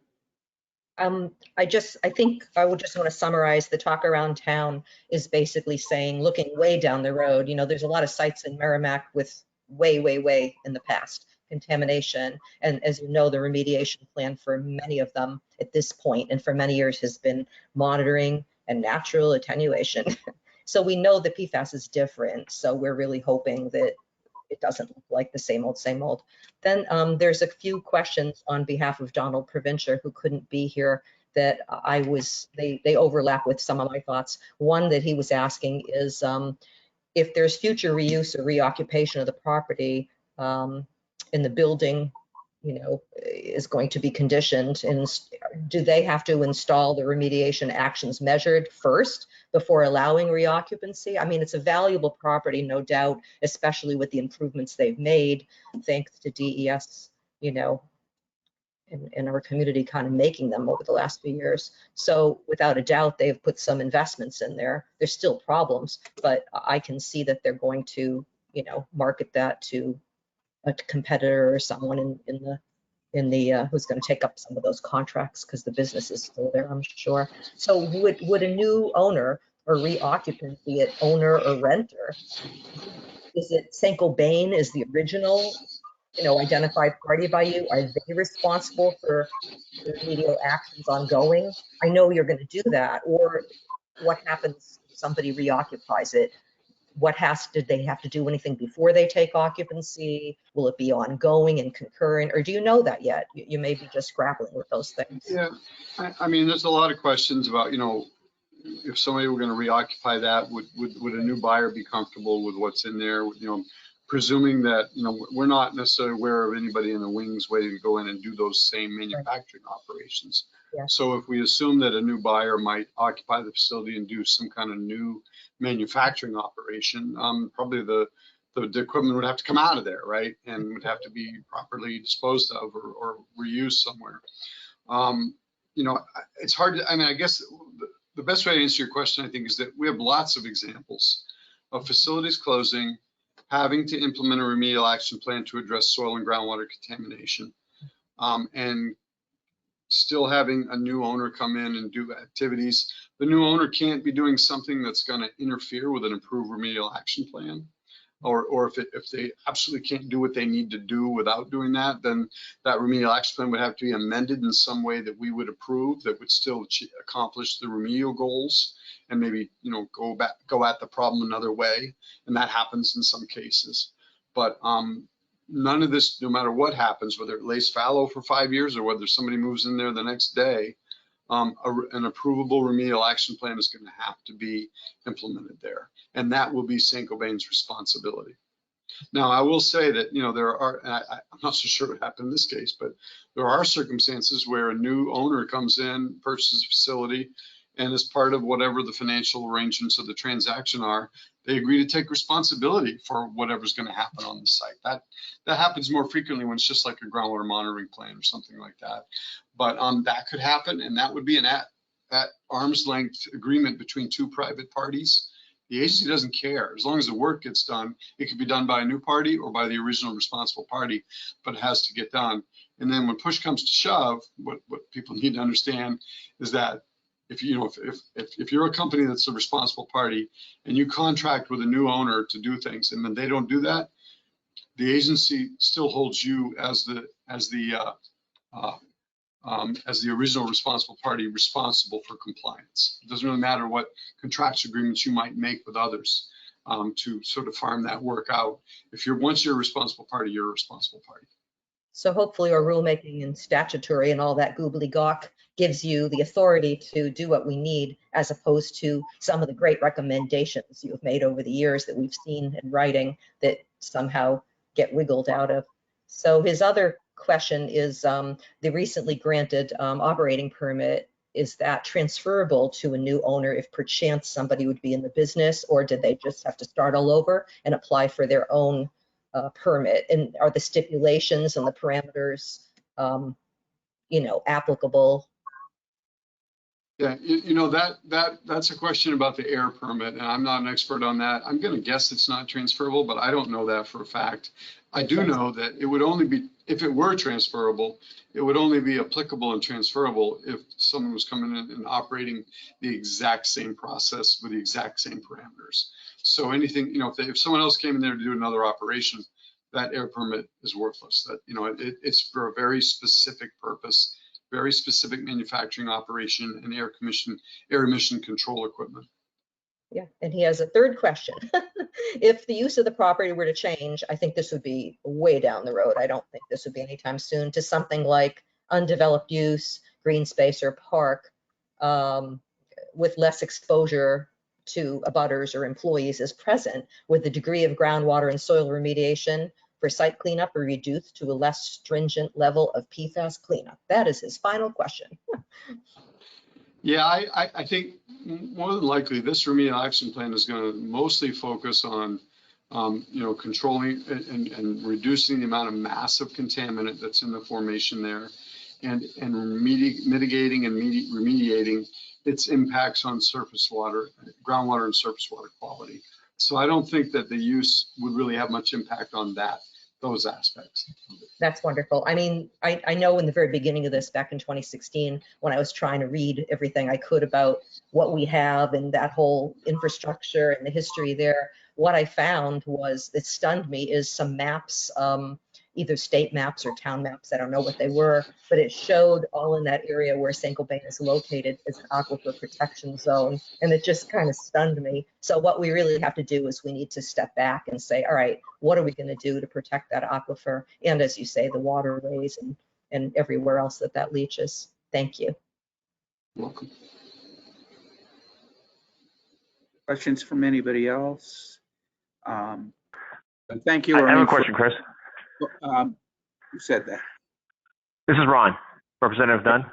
I think I would just want to summarize the talk around town is basically saying, looking way down the road, you know, there's a lot of sites in Merrimack with way in the past contamination. And as you know, the remediation plan for many of them at this point and for many years has been monitoring and natural attenuation. So we know the PFAS is different. So we're really hoping that it doesn't look like the same old. Then there's a few questions on behalf of Donald Provencher, who couldn't be here, that they overlap with some of my thoughts. One that he was asking is if there's future reuse or reoccupation of the property in the building, you know, is going to be conditioned, and do they have to install the remediation actions measured first before allowing reoccupancy? I mean, it's a valuable property, no doubt, especially with the improvements they've made, thanks to DES, you know, in our community kind of making them over the last few years. So without a doubt, they've put some investments in there. There's still problems, but I can see that they're going to, you know, market that to a competitor or someone in the who's going to take up some of those contracts, because the business is still there, I'm sure. So would a new owner or reoccupant, be it owner or renter, is it Saint-Gobain is the original, you know, identified party by you? Are they responsible for the remedial actions ongoing? I know you're going to do that. Or what happens if somebody reoccupies it? Did they have to do anything before they take occupancy? Will it be ongoing and concurrent, or do you know that yet? You may be just grappling with those things. Yeah, I mean, there's a lot of questions about, you know, if somebody were going to reoccupy that, would a new buyer be comfortable with what's in there? You know, presuming that, you know, we're not necessarily aware of anybody in the wings waiting to go in and do those same manufacturing operations. Yeah. So if we assume that a new buyer might occupy the facility and do some kind of new manufacturing operation, probably the equipment would have to come out of there, right? And would have to be properly disposed of or reused somewhere. You know, it's hard to, I mean, I guess the best way to answer your question, I think, is that we have lots of examples of facilities closing, having to implement a remedial action plan to address soil and groundwater contamination, and still having a new owner come in and do activities. The new owner can't be doing something that's going to interfere with an approved remedial action plan. Or if they absolutely can't do what they need to do without doing that, then that remedial action plan would have to be amended in some way that we would approve, that would still accomplish the remedial goals, and maybe, you know, go at the problem another way. And that happens in some cases. But none of this, no matter what happens, whether it lays fallow for 5 years or whether somebody moves in there the next day, an approvable remedial action plan is going to have to be implemented there. And that will be Saint-Gobain's responsibility. Now, I will say that, you know, there are, I'm not so sure what happened in this case, but there are circumstances where a new owner comes in, purchases a facility, and as part of whatever the financial arrangements of the transaction are, they agree to take responsibility for whatever's going to happen on the site. That happens more frequently when it's just like a groundwater monitoring plan or something like that. But that could happen, and that would be an at arm's length agreement between two private parties. The agency doesn't care. As long as the work gets done, it could be done by a new party or by the original responsible party, but it has to get done. And then when push comes to shove, what people need to understand is that if you're a company that's a responsible party and you contract with a new owner to do things and then they don't do that, the agency still holds you as the original responsible party responsible for compliance. It doesn't really matter what contractual agreements you might make with others to sort of farm that work out. Once you're a responsible party, you're a responsible party. So hopefully our rulemaking and statutory and all that gobbledygook gives you the authority to do what we need, as opposed to some of the great recommendations you've made over the years that we've seen in writing that somehow get wiggled out of. So his other question is the recently granted operating permit, is that transferable to a new owner if perchance somebody would be in the business, or did they just have to start all over and apply for their own permit? And are the stipulations and the parameters, you know, applicable? Yeah, you know, that's a question about the air permit, and I'm not an expert on that. I'm going to guess it's not transferable, but I don't know that for a fact. I do know that it would only be, if it were transferable, it would only be applicable and transferable if someone was coming in and operating the exact same process with the exact same parameters. So anything, you know, if someone else came in there to do another operation, that air permit is worthless. That, you know, it's for a very specific purpose, very specific manufacturing operation, and air emission control equipment. Yeah, and he has a third question. If the use of the property were to change, I think this would be way down the road. I don't think this would be anytime soon, to something like undeveloped use, green space, or park, with less exposure to abutters or employees as present, with the degree of groundwater and soil remediation for site cleanup or reduced to a less stringent level of PFAS cleanup. That is his final question. Yeah, I think more than likely this remedial action plan is going to mostly focus on, you know, controlling and reducing the amount of massive contaminant that's in the formation there, and mitigating and remediating its impacts on surface water, groundwater and surface water quality. So I don't think that the use would really have much impact on those aspects. That's wonderful. I mean, I know in the very beginning of this, back in 2016, when I was trying to read everything I could about what we have and that whole infrastructure and the history there, what I found was, it stunned me, is some maps, either state maps or town maps, I don't know what they were, but it showed all in that area where Saint-Gobain is located as an aquifer protection zone, and it just kind of stunned me. So what we really have to do is we need to step back and say, all right, what are we going to do to protect that aquifer? And as you say, the waterways and everywhere else that leaches. Thank you. Welcome. Questions from anybody else? Thank you. I have Ernie, a question, Chris. who said that? This is Ron, Representative Dunn.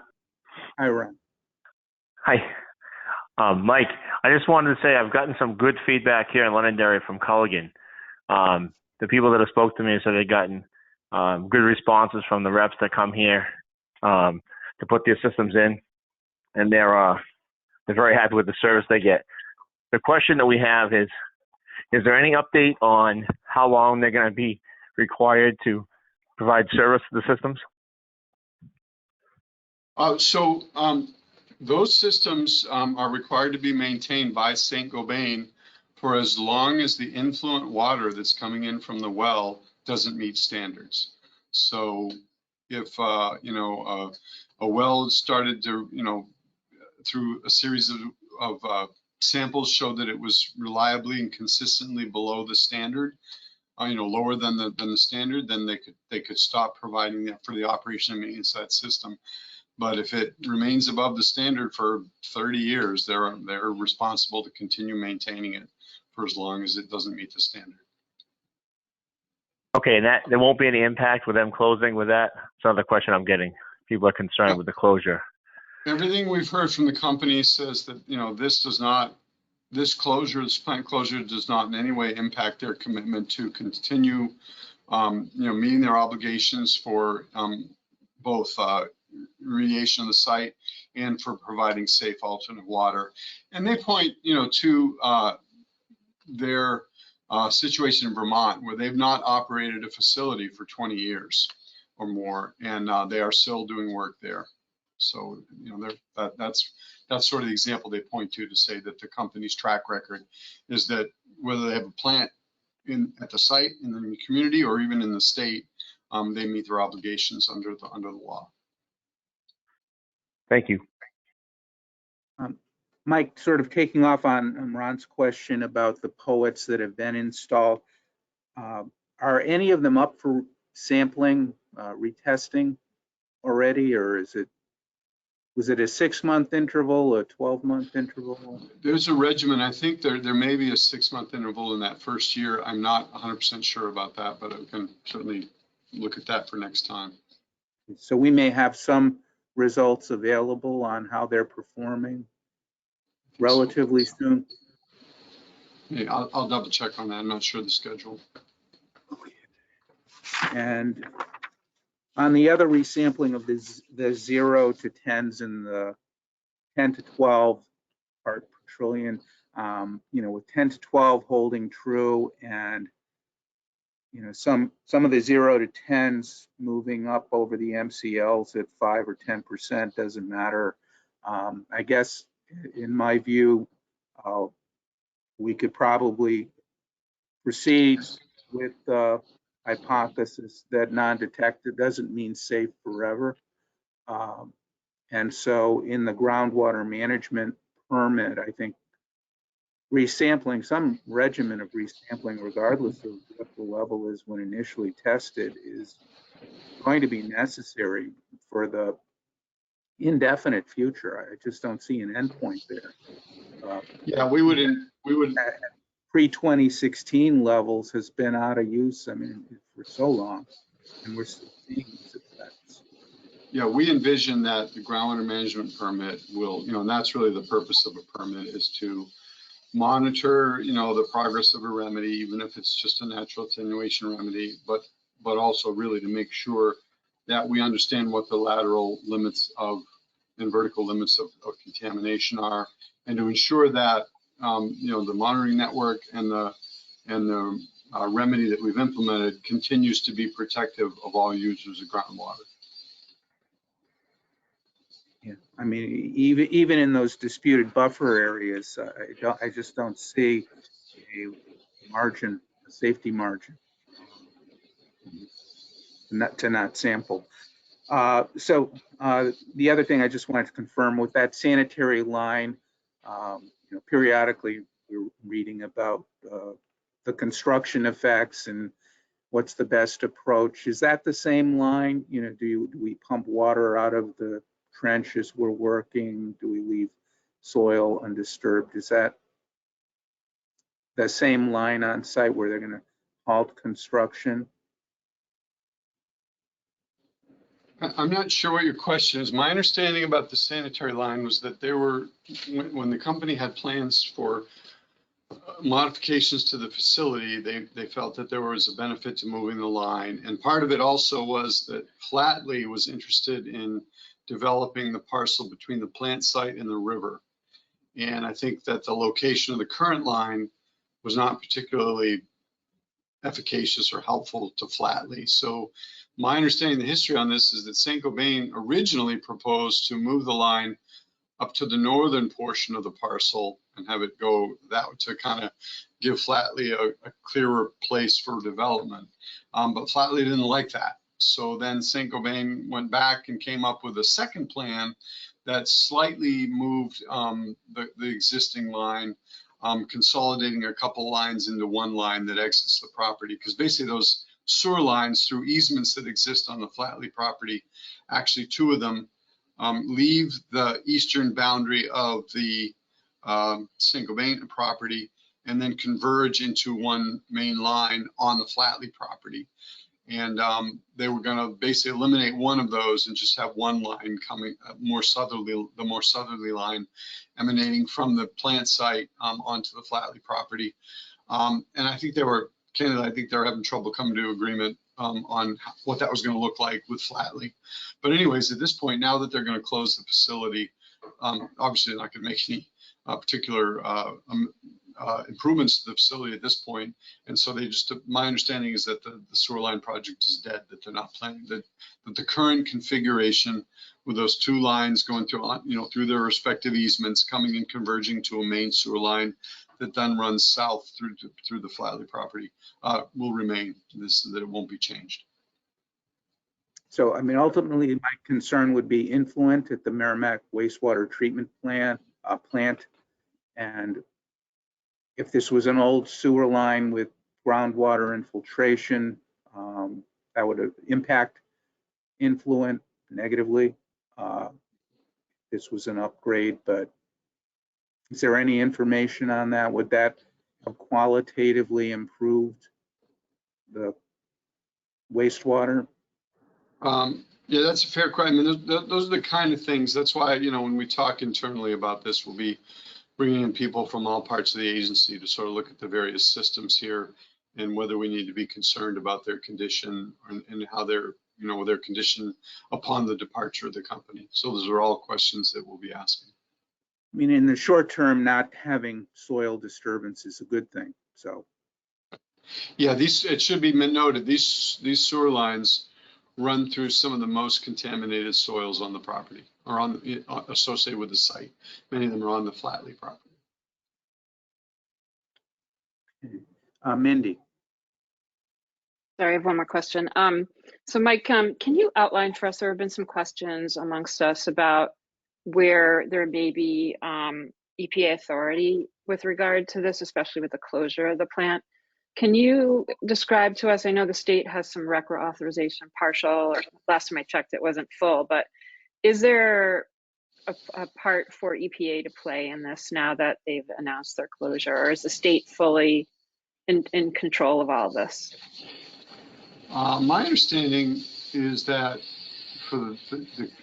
Hi, Ron. Hi. Mike, I just wanted to say I've gotten some good feedback here in Londonderry from Culligan. The people that have spoke to me said they've gotten good responses from the reps that come here to put these systems in, and they're very happy with the service they get. The question that we have is there any update on how long they're going to be required to provide service to the systems? Those systems are required to be maintained by Saint-Gobain for as long as the influent water that's coming in from the well doesn't meet standards. So if a well started to, through a series of samples showed that it was reliably and consistently below the standard, lower than the standard, then they could stop providing that for the operation and maintenance of that system. But if it remains above the standard for 30 years, they're responsible to continue maintaining it for as long as it doesn't meet the standard. Okay, and there won't be any impact with them closing with that? That's another question I'm getting. People are concerned with the closure. Everything we've heard from the company says that, this plant closure does not in any way impact their commitment to continue, meeting their obligations for both remediation of the site and for providing safe alternate water. And they point, to their situation in Vermont, where they've not operated a facility for 20 years or more, and they are still doing work there. So, that's sort of the example they point to say that the company's track record is that whether they have a plant at the site, in the community, or even in the state, they meet their obligations under the law. Thank you. Mike, sort of taking off on Ron's question about the POETs that have been installed, are any of them up for sampling, retesting already, or was it a 6-month interval, a 12-month interval? There's a regimen. I think there may be a 6-month interval in that first year. I'm not 100% sure about that, but I can certainly look at that for next time. So we may have some results available on how they're performing relatively soon. Yeah, I'll double check on that. I'm not sure the schedule. And on the other resampling of the 0 to 10s and the 10 to 12 part per trillion, with 10 to 12 holding true, and some of the 0 to 10s moving up over the MCLs at 5 or 10% doesn't matter. I guess in my view, we could probably proceed with the hypothesis that non-detected doesn't mean safe forever. And so in the groundwater management permit, I think resampling, some regimen of resampling, regardless of what the level is when initially tested, is going to be necessary for the indefinite future. I just don't see an endpoint there. Yeah, we would Pre-2016 levels has been out of use, for so long, and we're still seeing these effects. Yeah, we envision that the groundwater management permit will, and that's really the purpose of a permit, is to monitor, the progress of a remedy, even if it's just a natural attenuation remedy, but also really to make sure that we understand what the lateral limits of and vertical limits of contamination are, and to ensure that the monitoring network and the remedy that we've implemented continues to be protective of all users of groundwater. Yeah, I mean, even in those disputed buffer areas, I just don't see a safety margin to not sample. So the other thing I just wanted to confirm with that sanitary line, periodically we're reading about the construction effects and what's the best approach. Is that the same line? Do we pump water out of the trench as we're working? Do we leave soil undisturbed? Is that the same line on site where they're going to halt construction? I'm not sure what your question is. My understanding about the sanitary line was that when the company had plans for modifications to the facility, they felt that there was a benefit to moving the line. And part of it also was that Flatley was interested in developing the parcel between the plant site and the river. And I think that the location of the current line was not particularly efficacious or helpful to Flatley. So my understanding of the history on this is that Saint-Gobain originally proposed to move the line up to the northern portion of the parcel and have it go that to kind of give Flatley a clearer place for development. But Flatley didn't like that. So then Saint-Gobain went back and came up with a second plan that slightly moved the existing line, consolidating a couple lines into one line that exits the property. Because basically those sewer lines through easements that exist on the Flatley property, actually two of them, leave the eastern boundary of the Saint-Gobain property and then converge into one main line on the Flatley property. And they were going to basically eliminate one of those and just have one line coming the more southerly line emanating from the plant site onto the Flatley property. And I think they were having trouble coming to agreement on what that was going to look like with Flatley. But anyways, at this point, now that they're going to close the facility, obviously they're not going to make any particular improvements to the facility at this point. And so my understanding is that the sewer line project is dead, that they're not planning, that the current configuration with those two lines going through their respective easements, coming and converging to a main sewer line that then runs south through the Flatley property will remain, that it won't be changed. So, I mean, ultimately, my concern would be influent at the Merrimack wastewater treatment plant. And if this was an old sewer line with groundwater infiltration, that would impact influent negatively. This was an upgrade, but is there any information on that? Would that have qualitatively improved the wastewater? Yeah, that's a fair question. I mean, those are the kind of things. That's why, when we talk internally about this, we'll be bringing in people from all parts of the agency to sort of look at the various systems here and whether we need to be concerned about their condition and how they're, their condition upon the departure of the company. So those are all questions that we'll be asking. I mean, in the short term, not having soil disturbance is a good thing. So, yeah, it should be noted, these sewer lines run through some of the most contaminated soils on the property or associated with the site. Many of them are on the Flatley property. Mindy. Sorry, I have one more question. So Mike, can you outline for us, there have been some questions amongst us about where there may be EPA authority with regard to this, especially with the closure of the plant. Can you describe to us, I know the state has some RCRA authorization partial, or last time I checked it wasn't full, but is there a part for EPA to play in this now that they've announced their closure, or is the state fully in control of all of this? My understanding is that for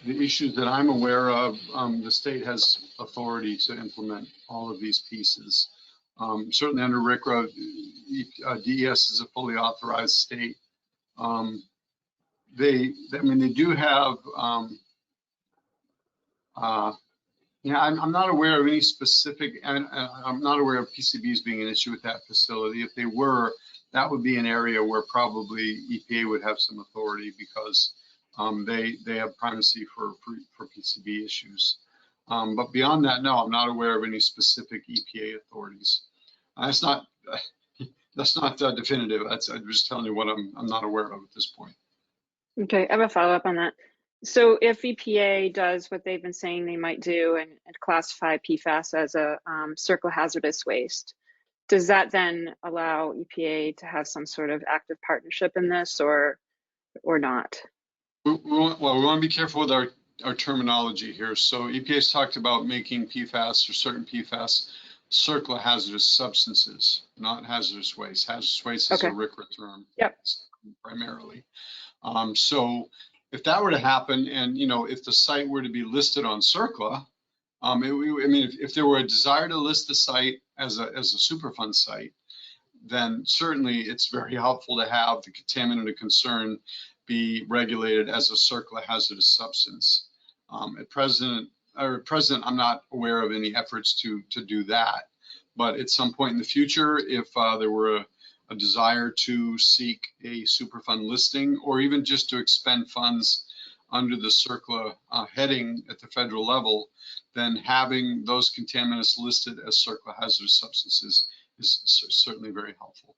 the issues that I'm aware of, the state has authority to implement all of these pieces. Certainly under RCRA, DES is a fully authorized state. they do have, yeah, I'm not aware of any specific, and I'm not aware of PCBs being an issue with that facility. If they were, that would be an area where probably EPA would have some authority because they have primacy for PCB issues. But beyond that, no, I'm not aware of any specific EPA authorities. That's not definitive. I'm just telling you what I'm not aware of at this point. Okay, I have a follow-up on that. So if EPA does what they've been saying they might do and classify PFAS as a circle hazardous waste, does that then allow EPA to have some sort of active partnership in this or not? Well, we want to be careful with our terminology here. So EPA's talked about making PFAS or certain PFAS circular hazardous substances, not hazardous waste. Hazardous waste is a RCRA term. Yep. Primarily. So if that were to happen, and if the site were to be listed on CERCLA, if there were a desire to list the site as a Superfund site, then certainly it's very helpful to have the contaminant of concern be regulated as a CERCLA hazardous substance. At present, I'm not aware of any efforts to do that. But at some point in the future, if there were a desire to seek a Superfund listing, or even just to expend funds under the CERCLA heading at the federal level, then having those contaminants listed as CERCLA hazardous substances is certainly very helpful.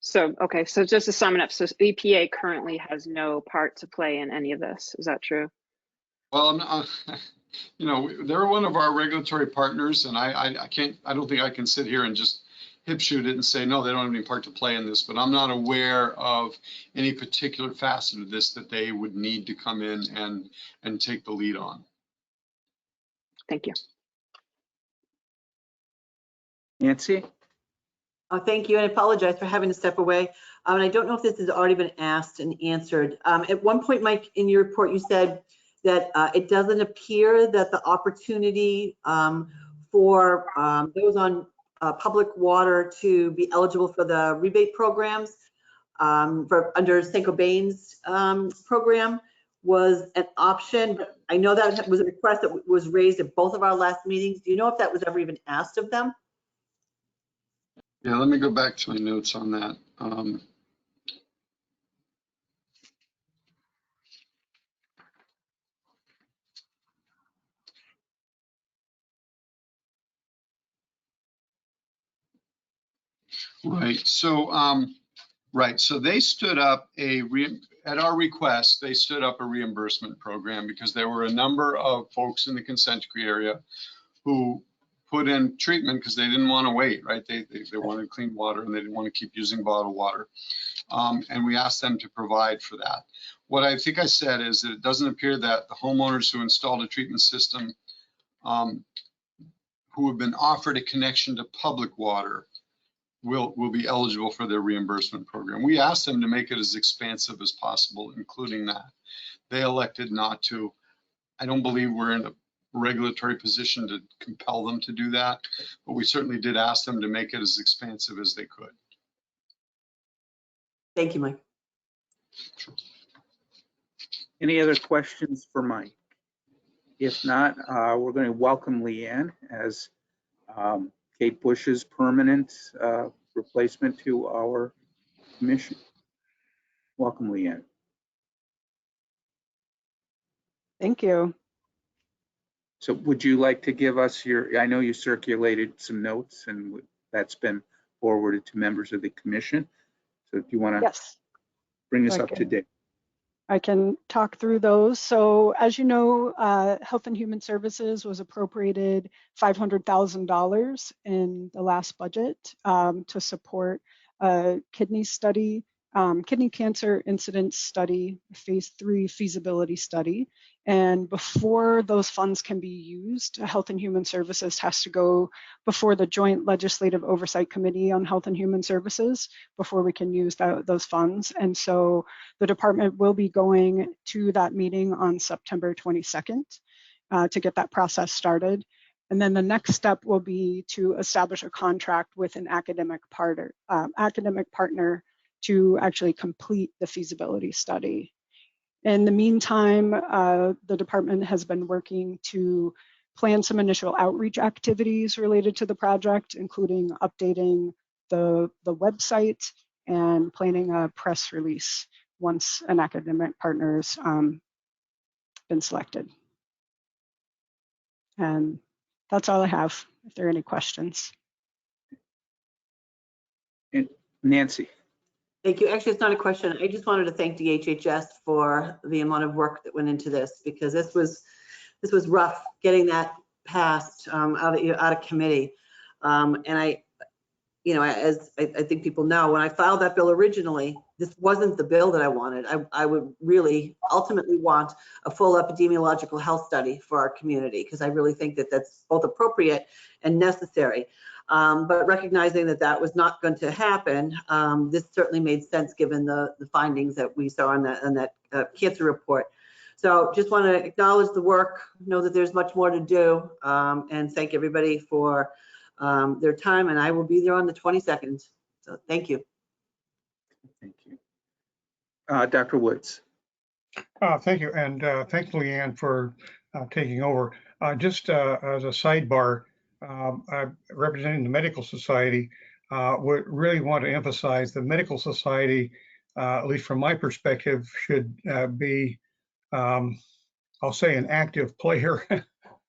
So, okay, so just to sum it up, so EPA currently has no part to play in any of this. Is that true? Well, they're one of our regulatory partners, and I don't think I can sit here and just hip shoot it and say, no, they don't have any part to play in this, but I'm not aware of any particular facet of this that they would need to come in and take the lead on. Thank you. Nancy? Thank you, and I apologize for having to step away. And I don't know if this has already been asked and answered. At one point, Mike, in your report, you said that it doesn't appear that the opportunity for those on public water to be eligible for the rebate programs under Saint-Gobain's program was an option. But I know that was a request that was raised at both of our last meetings. Do you know if that was ever even asked of them? Yeah, let me go back to my notes on that. Right. So they stood up at our request, they stood up a reimbursement program because there were a number of folks in the consent decree area who put in treatment because they didn't want to wait, right? They wanted clean water and they didn't want to keep using bottled water. And we asked them to provide for that. What I think I said is that it doesn't appear that the homeowners who installed a treatment system who have been offered a connection to public water will be eligible for their reimbursement program. We asked them to make it as expansive as possible, including that. They elected not to. I don't believe we're in a regulatory position to compel them to do that, but we certainly did ask them to make it as expansive as they could. Thank you, Mike. Sure. Any other questions for Mike? If not, we're going to welcome Leanne as Kate Bush's permanent replacement to our commission. Welcome, Leanne. Thank you. So would you like to give us I know you circulated some notes and that's been forwarded to members of the commission. So if you want to Yes. bring us up to date. I can talk through those. So as you know, Health and Human Services was appropriated $500,000 in the last budget to support a kidney study, kidney cancer incidence study, phase 3 feasibility study. And before those funds can be used, Health and Human Services has to go before the Joint Legislative Oversight Committee on Health and Human Services before we can use those funds. And so the department will be going to that meeting on September 22nd to get that process started. And then the next step will be to establish a contract with an academic partner to actually complete the feasibility study. In the meantime, the department has been working to plan some initial outreach activities related to the project, including updating the website and planning a press release once an academic partner's been selected. And that's all I have, if there are any questions. And Nancy. Thank you. Actually, it's not a question. I just wanted to thank DHHS for the amount of work that went into this, because this was rough getting that passed out of committee. And I, as I think people know, when I filed that bill originally, this wasn't the bill that I wanted. I would really ultimately want a full epidemiological health study for our community, because I really think that that's both appropriate and necessary. But recognizing that that was not going to happen, this certainly made sense given the findings that we saw on that cancer report. So just want to acknowledge the work, know that there's much more to do, and thank everybody for their time. And I will be there on the 22nd. So thank you. Thank you. Dr. Woods. Thank you, and thanks, Leanne, for taking over. Just as a sidebar, representing the Medical Society, would really want to emphasize the Medical Society, at least from my perspective, should be, I'll say, an active player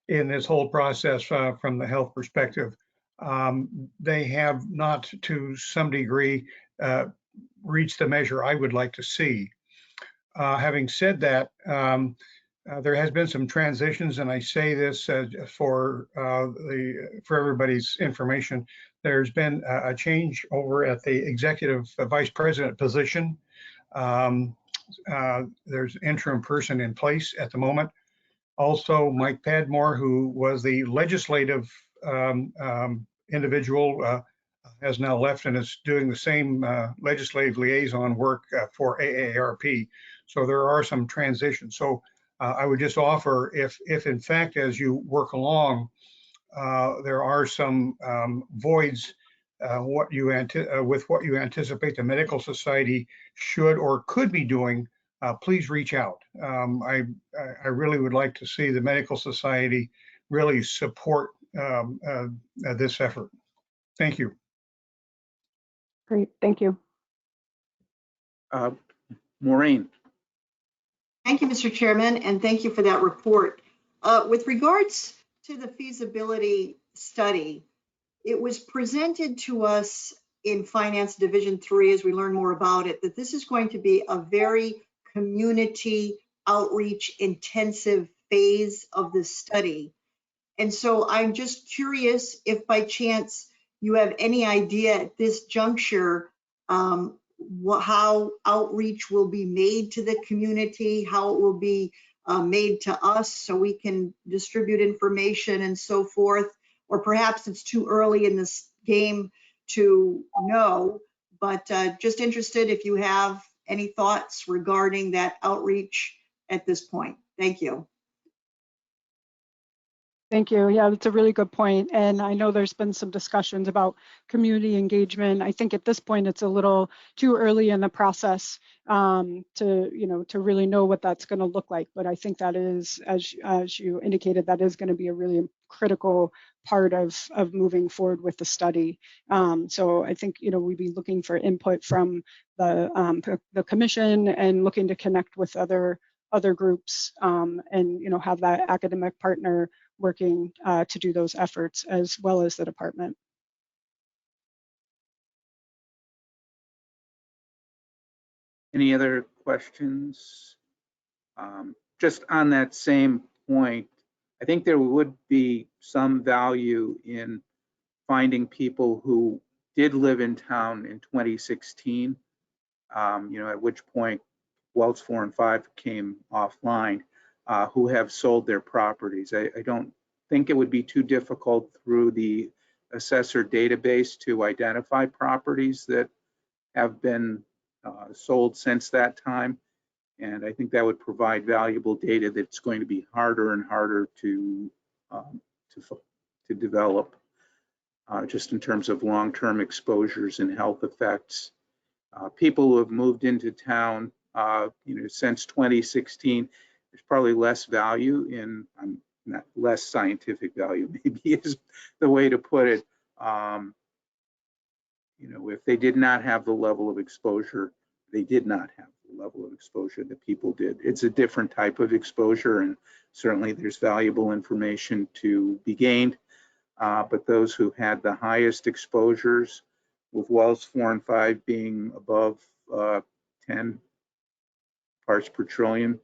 in this whole process from the health perspective. They have not, to some degree, reached the measure I would like to see. Having said that, there has been some transitions, and I say this for everybody's information. There's been a change over at the executive vice president position. There's an interim person in place at the moment. Also, Mike Padmore, who was the legislative individual, has now left and is doing the same legislative liaison work for AARP. So there are some transitions. So I would just offer, if in fact, as you work along, there are some voids with what you anticipate the Medical Society should or could be doing, please reach out. I really would like to see the Medical Society really support this effort. Thank you. Great, thank you. Maureen. Thank you, Mr. Chairman, and thank you for that report. With regards to the feasibility study, it was presented to us in Finance Division 3 as we learn more about it, that this is going to be a very community outreach intensive phase of the study. And so I'm just curious if by chance you have any idea at this juncture how outreach will be made to the community, how it will be made to us so we can distribute information and so forth, or perhaps it's too early in this game to know, but just interested if you have any thoughts regarding that outreach at this point. Thank you. Thank you. Yeah, that's a really good point. And I know there's been some discussions about community engagement. I think at this point it's a little too early in the process to really know what that's going to look like. But I think that is, as you indicated, that is going to be a really critical part of moving forward with the study. So I think we'd be looking for input from the commission and looking to connect with other groups and have that academic partner working to do those efforts, as well as the department. Any other questions? Just on that same point, I think there would be some value in finding people who did live in town in 2016, at which point Wells 4 and 5 came offline, who have sold their properties. I don't think it would be too difficult through the assessor database to identify properties that have been sold since that time. And I think that would provide valuable data that's going to be harder and harder to develop, just in terms of long-term exposures and health effects. people who have moved into town, since 2016, there's probably less value in, not less scientific value, maybe is the way to put it. If they did not have the level of exposure, they did not have the level of exposure that people did. It's a different type of exposure, and certainly there's valuable information to be gained. But those who had the highest exposures, with wells 4 and 5 being above 10 parts per trillion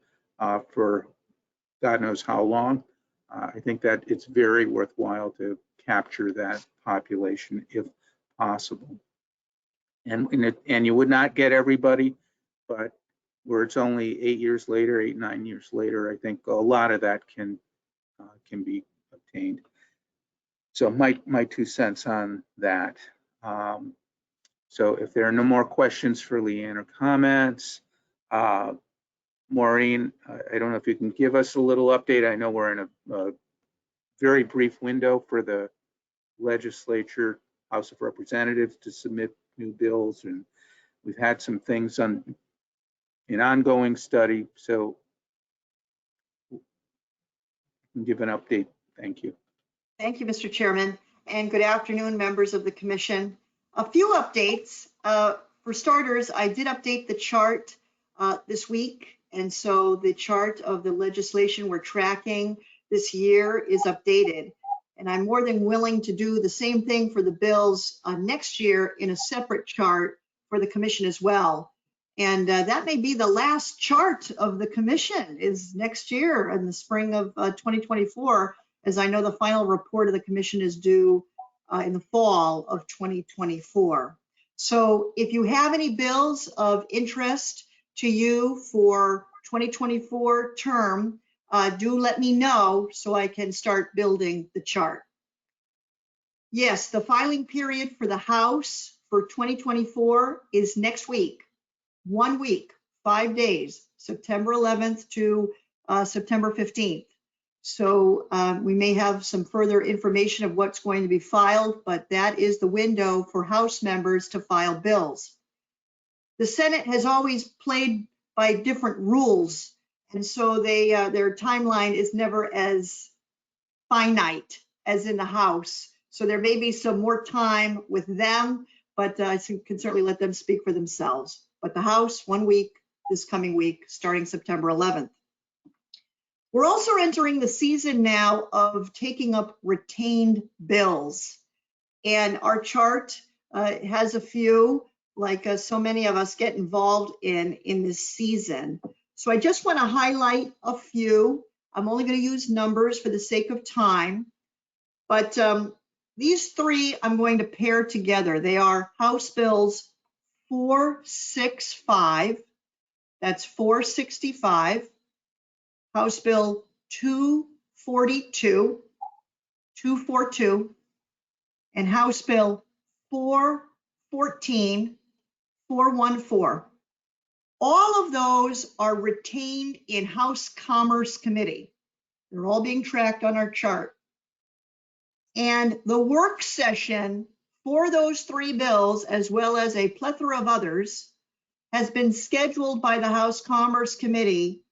for God knows how long, I think that it's very worthwhile to capture that population if possible. And you would not get everybody, but where it's only 8 years later, 8, 9 years later, I think a lot of that can be obtained. So my 2 cents on that. So if there are no more questions for Leanne or comments, Maureen, I don't know if you can give us a little update. I know we're in a very brief window for the legislature, House of Representatives, to submit new bills, and we've had some things in ongoing study. So give an update. Thank you. Thank you, Mr. Chairman, and good afternoon, members of the commission. A few updates. For starters, I did update the chart this week, and so the chart of the legislation we're tracking this year is updated. And I'm more than willing to do the same thing for the bills next year in a separate chart for the commission as well. And that may be the last chart of the commission is next year in the spring of 2024, as I know the final report of the commission is due in the fall of 2024. So if you have any bills of interest to you for 2024 term, do let me know so I can start building the chart. Yes, the filing period for the House for 2024 is next week, 1 week, 5 days, September 11th to September 15th. So we may have some further information of what's going to be filed, but that is the window for House members to file bills. The Senate has always played by different rules, and so their timeline is never as finite as in the House. So there may be some more time with them, but I can certainly let them speak for themselves. But the House, 1 week, this coming week, starting September 11th. We're also entering the season now of taking up retained bills. And our chart has a few, like so many of us get involved in this season. So I just want to highlight a few. I'm only going to use numbers for the sake of time. But these three I'm going to pair together. They are House Bills 465, that's 465. House Bill 242, 242, and House Bill 414, 414. All of those are retained in House Commerce Committee. They're all being tracked on our chart. And the work session for those three bills, as well as a plethora of others, has been scheduled by the House Commerce Committee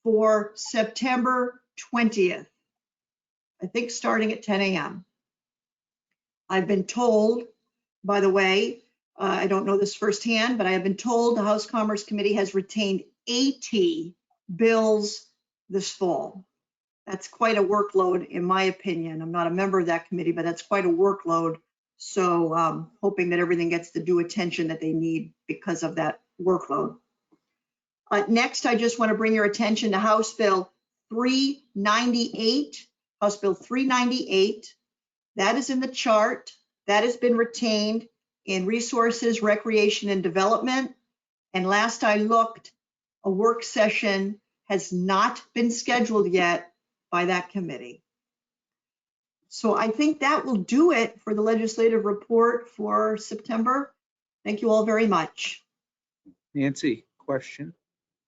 for September 20th, I think starting at 10 a.m. I've been told, by the way, I don't know this firsthand, but I have been told the House Commerce Committee has retained 80 bills this fall. That's quite a workload, in my opinion. I'm not a member of that committee, but that's quite a workload. So hoping that everything gets the due attention that they need because of that workload. Next, I just want to bring your attention to House Bill 398. House Bill 398. That is in the chart. That has been retained in Resources, Recreation, and Development. And last I looked, a work session has not been scheduled yet by that committee. So I think that will do it for the legislative report for September. Thank you all very much. Nancy, question?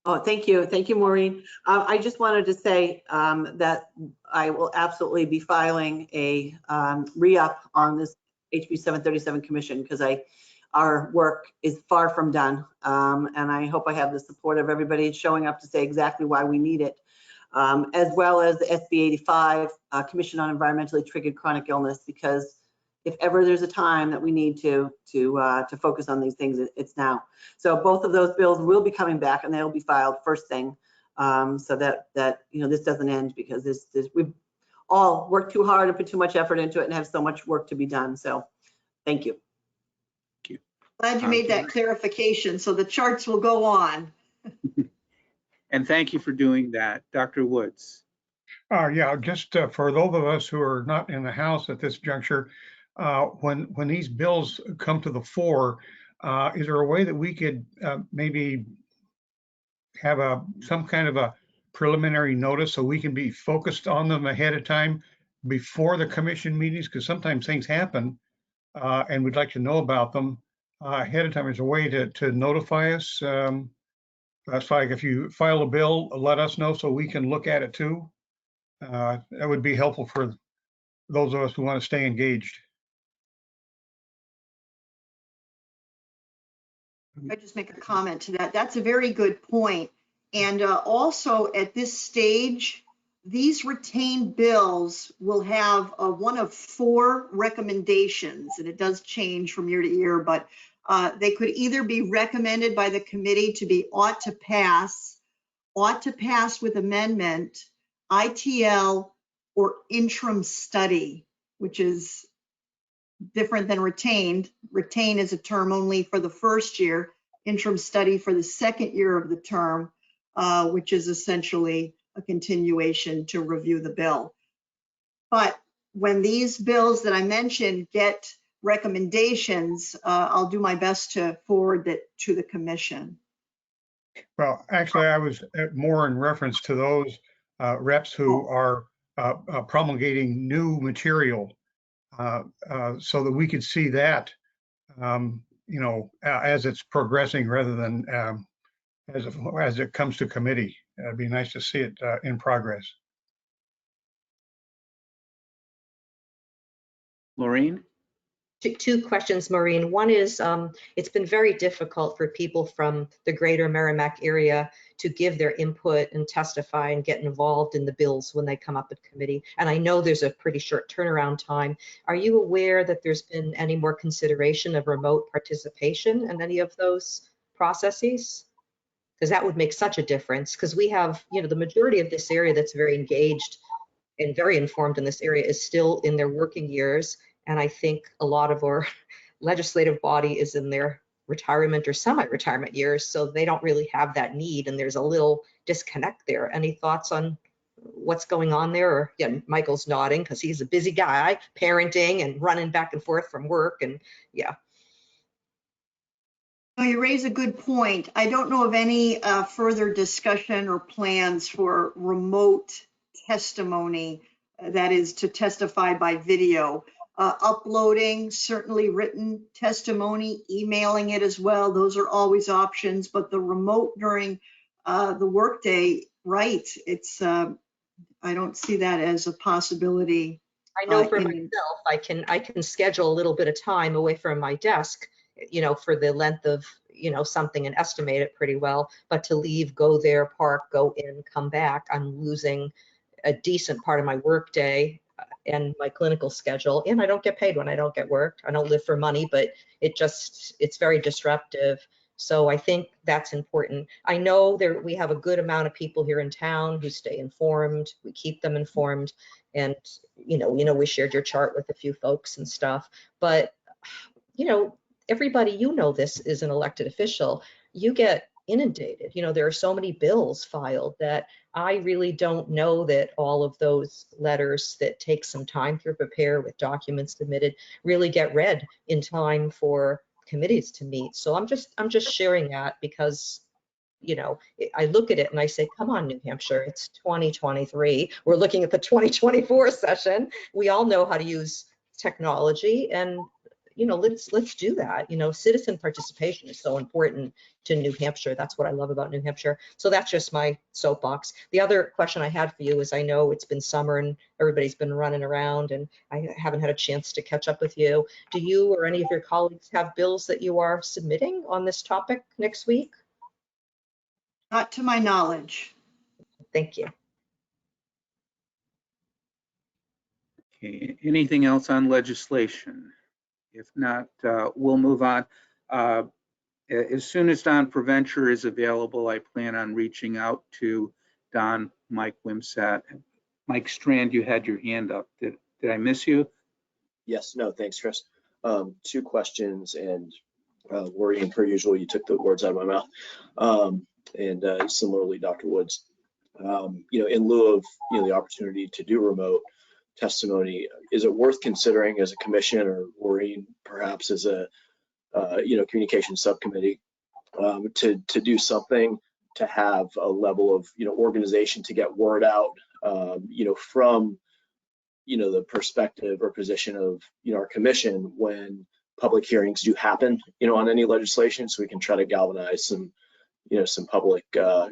Oh, thank you. Thank you, Maureen. I just wanted to say that I will absolutely be filing a re-up on this HB 737 commission because I our work is far from done. And I hope I have the support of everybody showing up to say exactly why we need it. As well as the SB 85, Commission on Environmentally Triggered Chronic Illness, because if ever there's a time that we need to focus on these things, it's now. So both of those bills will be coming back, and they'll be filed first thing, so that this doesn't end, because we've all worked too hard and put too much effort into it and have so much work to be done. So thank you. Glad you made that clarification. So the charts will go on. And thank you for doing that. Dr. Woods. Yeah, just for those of us who are not in the House at this juncture, when these bills come to the fore, is there a way that we could maybe have some kind of a preliminary notice so we can be focused on them ahead of time before the commission meetings? Because sometimes things happen and we'd like to know about them ahead of time. Is a way to notify us. That's like if you file a bill, let us know so we can look at it too. That would be helpful for those of us who want to stay engaged. I just make a comment to that. That's a very good point. And also at this stage, these retained bills will have one of 4 recommendations, and it does change from year to year, but they could either be recommended by the committee to be ought to pass with amendment, ITL, or interim study, which is different than retained. Retain is a term only for the first year, interim study for the second year of the term, which is essentially a continuation to review the bill. But when these bills that I mentioned get recommendations, I'll do my best to forward it to the commission. Well, actually, I was more in reference to those reps who are promulgating new material so that we could see that, as it's progressing rather than as it comes to committee. It'd be nice to see it in progress. Laureen? Two questions, Maureen. One is, it's been very difficult for people from the greater Merrimack area to give their input and testify and get involved in the bills when they come up at committee. And I know there's a pretty short turnaround time. Are you aware that there's been any more consideration of remote participation in any of those processes? Because that would make such a difference, because we have, the majority of this area that's very engaged and very informed in this area is still in their working years. And I think a lot of our legislative body is in their retirement or semi-retirement years, so they don't really have that need, and there's a little disconnect there. Any thoughts on what's going on there? Or, yeah, Michael's nodding because he's a busy guy, parenting and running back and forth from work, and yeah. You raise a good point. I don't know of any further discussion or plans for remote testimony, that is to testify by video. Uploading, certainly written testimony, emailing it as well. Those are always options, but the remote during the workday, right? It's, I don't see that as a possibility. I know for myself, I can schedule a little bit of time away from my desk, for the length of, something and estimate it pretty well, but to leave, go there, park, go in, come back, I'm losing a decent part of my workday and my clinical schedule, and I don't get paid when I don't get work. I don't live for money, but it's very disruptive. So I think that's important. I know we have a good amount of people here in town who stay informed. We keep them informed, and we shared your chart with a few folks and stuff. But everybody, this is an elected official. You get inundated. There are so many bills filed that I really don't know that all of those letters that take some time to prepare with documents submitted really get read in time for committees to meet. So I'm just sharing that because, I look at it and I say, come on, New Hampshire, it's 2023. We're looking at the 2024 session. We all know how to use technology, and let's do that. Citizen participation is so important to New Hampshire. That's what I love about New Hampshire. So that's just my soapbox. The other question I had for you is, I know it's been summer and everybody's been running around and I haven't had a chance to catch up with you. Do you or any of your colleagues have bills that you are submitting on this topic next week? Not to my knowledge. Thank you. Okay, anything else on legislation? If not, we'll move on. As soon as Don Provencher is available, I plan on reaching out to Don, Mike Wimsatt. Mike Strand, you had your hand up. Did I miss you? Yes, no, thanks, Chris. Two questions, and Maureen, per usual, you took the words out of my mouth. And similarly, Dr. Woods, in lieu of the opportunity to do remote testimony, is it worth considering as a commission, or Maureen perhaps as a communication subcommittee, to do something to have a level of organization to get word out, from the perspective or position of our commission when public hearings do happen on any legislation, so we can try to galvanize some public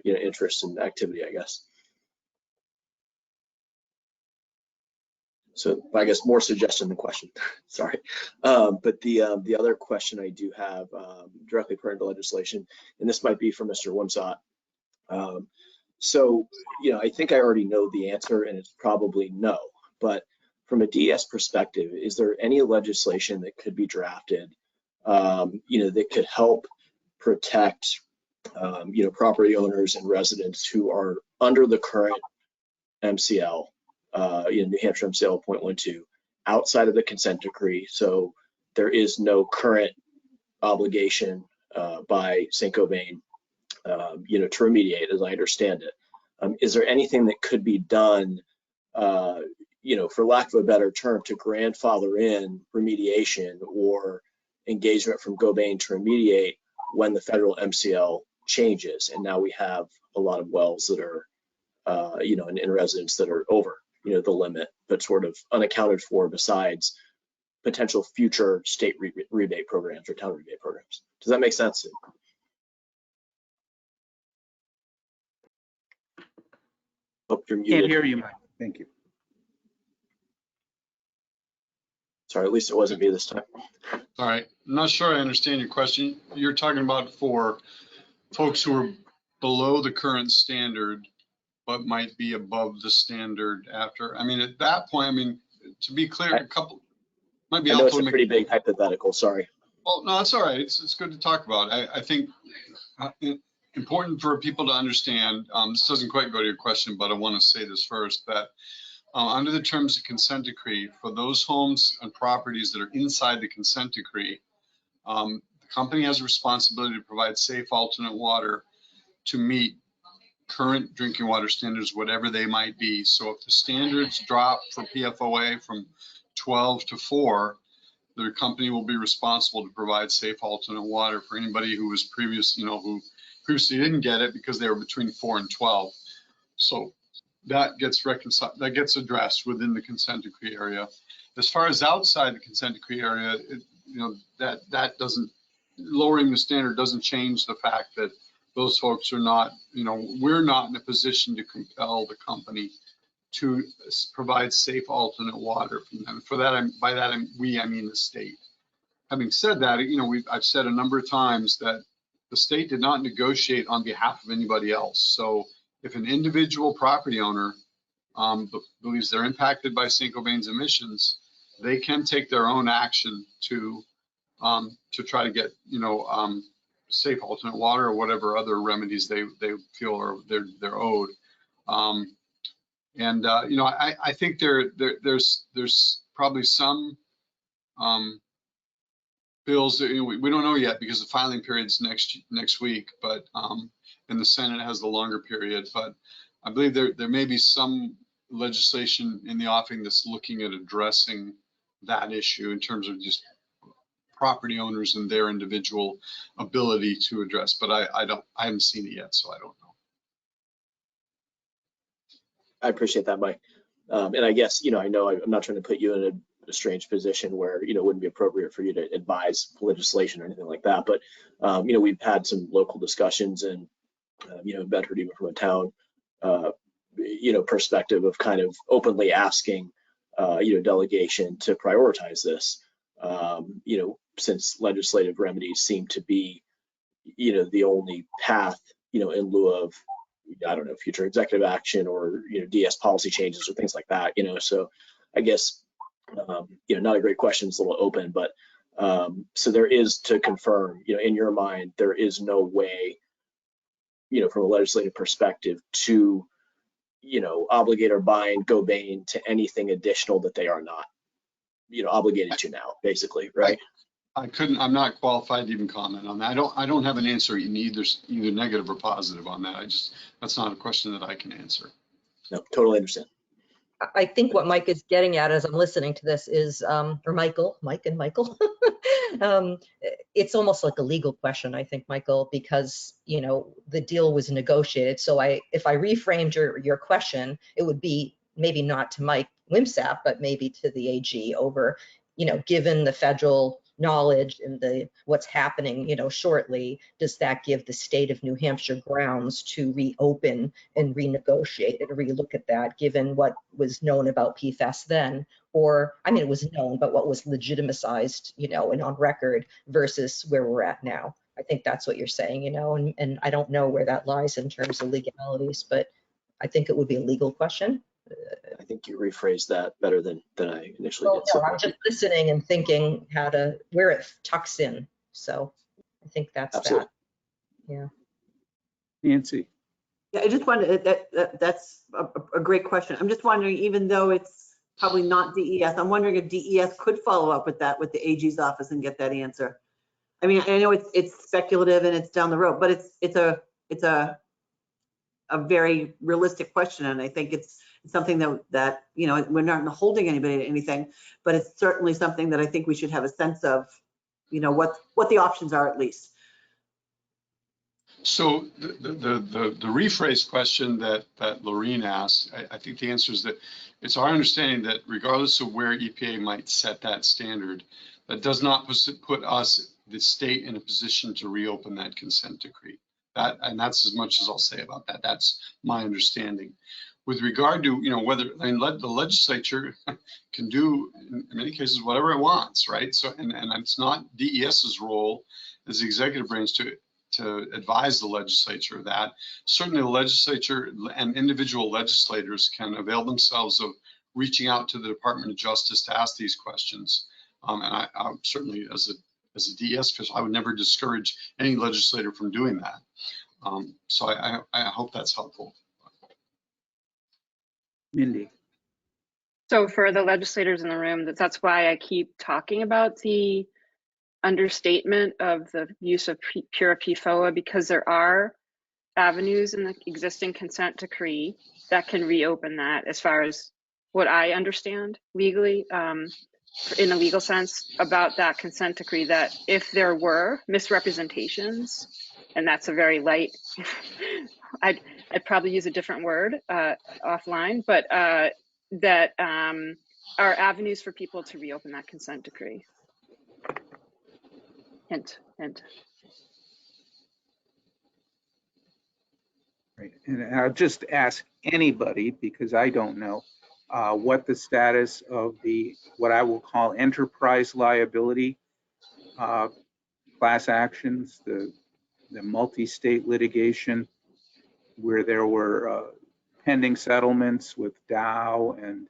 interest and activity, I guess. So I guess more suggestion than question. Sorry. But the other question I do have, directly pertinent to legislation, and this might be for Mr. Wimsatt. So I think I already know the answer, and it's probably no. But from a DES perspective, is there any legislation that could be drafted, that could help protect, property owners and residents who are under the current MCL, New Hampshire MCL 0.12, outside of the consent decree? So there is no current obligation by Saint-Gobain, to remediate, as I understand it. Is there anything that could be done, for lack of a better term, to grandfather in remediation or engagement from Gobain to remediate when the federal MCL changes, and now we have a lot of wells that are, in residents that are over, the limit, but sort of unaccounted for besides potential future state rebate programs or town rebate programs? Does that make sense? Hope you're muted. Can't hear you, Mike. Thank you. Sorry, at least it wasn't me this time. All right, I'm not sure I understand your question. You're talking about for folks who are below the current standard, but might be above the standard after. I mean, at that point, to be clear, a couple might be I know helpful. it's a pretty big hypothetical, sorry. Oh, no, it's all right. It's good to talk about. I think important for people to understand, this doesn't quite go to your question, but I want to say this first, that under the terms of consent decree, for those homes and properties that are inside the consent decree, the company has a responsibility to provide safe alternate water to meet current drinking water standards, whatever they might be. So if the standards drop for PFOA from 12 to 4, the company will be responsible to provide safe alternate water for anybody who was who previously didn't get it because they were between 4 and 12. So that gets reconciled, that gets addressed within the consent decree area. As far as outside the consent decree area, that doesn't, lowering the standard doesn't change the fact that those folks are not, we're not in a position to compel the company to provide safe alternate water from them. For that, by that I mean the state. Having said that, I've said a number of times that the state did not negotiate on behalf of anybody else. So if an individual property owner believes they're impacted by Saint-Gobain's emissions, they can take their own action to try to get safe alternate water or whatever other remedies they feel are they're owed. I think there's probably some bills that we don't know yet because the filing period's next week, but and the Senate has the longer period. But I believe there may be some legislation in the offing that's looking at addressing that issue in terms of just property owners and their individual ability to address. But I haven't seen it yet, so I don't know. I appreciate that, Mike. And I guess, I know I'm not trying to put you in a strange position where, it wouldn't be appropriate for you to advise legislation or anything like that. But, we've had some local discussions and, in Bedford, even from a town, perspective of kind of openly asking, delegation to prioritize this, since legislative remedies seem to be, the only path, in lieu of, I don't know, future executive action or, DS policy changes or things like that, so I guess, not a great question, it's a little open, but so there is, to confirm, in your mind, there is no way, from a legislative perspective to, obligate or bind Gobain to anything additional that they are not, obligated to now, basically, right? I'm not qualified to even comment on that. I don't have an answer in either negative or positive on that. That's not a question that I can answer. No, totally understand. I think what Mike is getting at as I'm listening to this is, or Mike and Michael, it's almost like a legal question, I think, Michael, because, the deal was negotiated. So if I reframed your question, it would be maybe not to Mike Wimsap, but maybe to the AG over, given the federal knowledge and what's happening, shortly, does that give the state of New Hampshire grounds to reopen and renegotiate and relook at that, given what was known about PFAS then? Or, I mean, it was known, but what was legitimized, and on record versus where we're at now. I think that's what you're saying, and I don't know where that lies in terms of legalities, but I think it would be a legal question. I think you rephrased that better than I initially Well, did. So no, I'm just listening and thinking where it tucks in. So I think that's absolutely. that. Yeah. Nancy. Yeah, I just wanted, that's a great question. I'm just wondering, even though it's probably not DES, I'm wondering if DES could follow up with that with the AG's office and get that answer. I mean, I know it's speculative and it's down the road, but it's a very realistic question, and I think it's something that we're not holding anybody to anything, but it's certainly something that I think we should have a sense of, what the options are at least. So the rephrase question that Lorene asked, I think the answer is that it's our understanding that regardless of where EPA might set that standard, that does not put us, the state, in a position to reopen that consent decree. And that's as much as I'll say about that. That's my understanding. With regard to, whether the legislature can do, in many cases, whatever it wants, right? So, and it's not DES's role as the executive branch to advise the legislature of that. Certainly the legislature and individual legislators can avail themselves of reaching out to the Department of Justice to ask these questions. And I certainly, as a DES official, I would never discourage any legislator from doing that. So I hope that's helpful. Mindy. So for the legislators in the room, that's why I keep talking about the understatement of the use of pure PFOA, because there are avenues in the existing consent decree that can reopen that, as far as what I understand legally, in a legal sense, about that consent decree, that if there were misrepresentations, and that's a very light, I'd probably use a different word offline, but that are avenues for people to reopen that consent decree. Hint, hint. Right. And I'll just ask anybody, because I don't know, what the status of what I will call enterprise liability class actions, the multi-state litigation where there were pending settlements with Dow and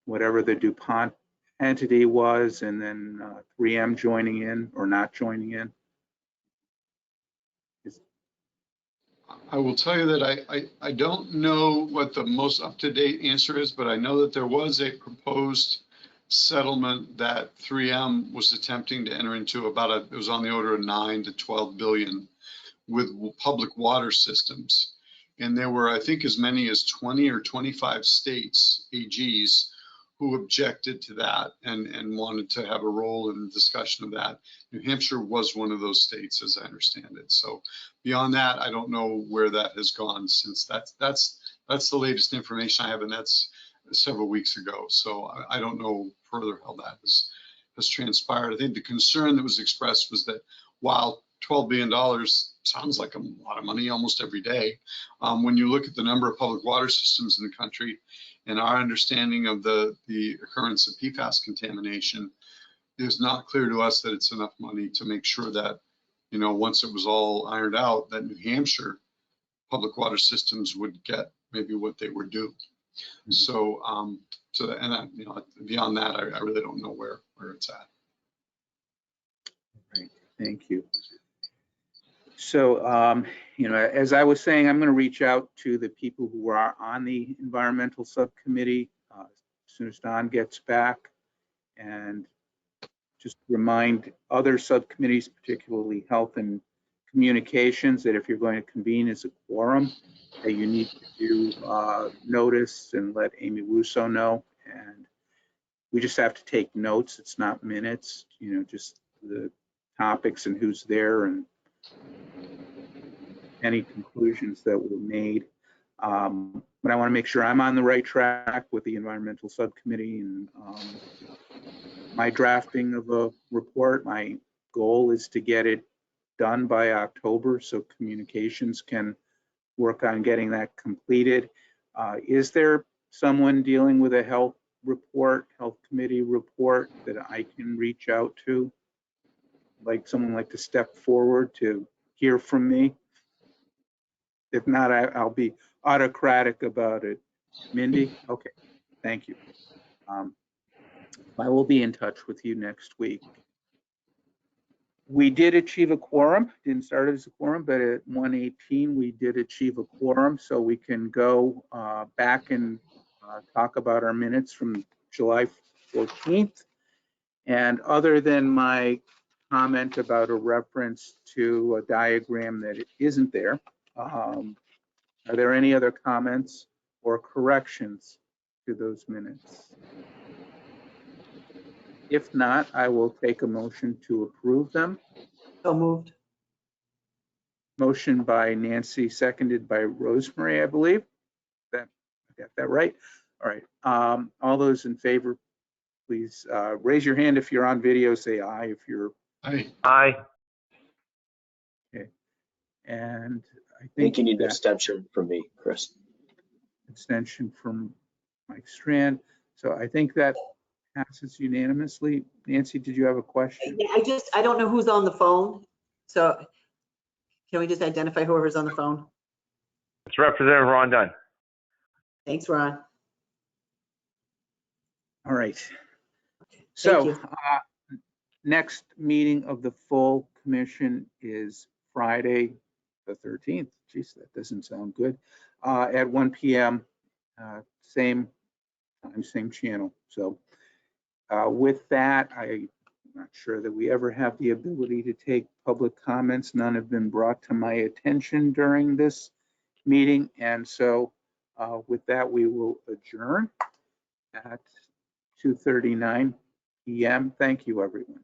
whatever the DuPont entity was, and then 3M joining in or not joining in. I will tell you that I don't know what the most up-to-date answer is, but I know that there was a proposed settlement that 3M was attempting to enter into it was on the order of 9 to 12 billion with public water systems. And there were, I think, as many as 20 or 25 states, AGs, who objected to that and wanted to have a role in the discussion of that. New Hampshire was one of those states, as I understand it. So beyond that, I don't know where that has gone, since that's the latest information I have, and that's several weeks ago. So I don't know further how that has transpired. I think the concern that was expressed was that while $12 billion sounds like a lot of money almost every day, when you look at the number of public water systems in the country and our understanding of the occurrence of PFAS contamination, it's not clear to us that it's enough money to make sure that, you know, once it was all ironed out, that New Hampshire public water systems would get maybe what they were due. So, you know, beyond that, I really don't know where it's at. Right. Thank you. So, you know, as I was saying, I'm going to reach out to the people who are on the environmental subcommittee as soon as Don gets back, and just remind other subcommittees, particularly health and communications, that if you're going to convene as a quorum, that you need to do notice and let Amy Russo know. And we just have to take notes. It's not minutes, you know, just the topics and who's there and any conclusions that were made. But I want to make sure I'm on the right track with the environmental subcommittee and my drafting of a report. My goal is to get it done by October so communications can work on getting that completed. Is there someone dealing with a health committee report that I can reach out to? Like someone like to step forward to hear from me? If not, I'll be autocratic about it. Mindy? Okay, thank you. I will be in touch with you next week. We did achieve a quorum, didn't start as a quorum, but at 1:18 we did achieve a quorum, so we can go back and talk about our minutes from July 14th. And other than my comment about a reference to a diagram that isn't there, are there any other comments or corrections to those minutes? If not, I will take a motion to approve them. So moved. Motion by Nancy, seconded by Rosemary, I believe. I got that right? All right. All those in favor, please raise your hand. If you're on video, say aye. If you're Aye. okay. And I I think think you need an that extension from me, Chris. extension from Mike Strand. So I think that passes unanimously. Nancy, did you have a question? Yeah, I don't know who's on the phone. So can we just identify whoever's on the phone? It's Representative Ron Dunn. Thanks, Ron. All right. Thank So you. next meeting of the full commission is Friday, the 13th. Geez, that doesn't sound good. At 1 p.m., same time, same channel. So with that, I'm not sure that we ever have the ability to take public comments. None have been brought to my attention during this meeting. And so with that, we will adjourn at 2:39 p.m. Thank you, everyone.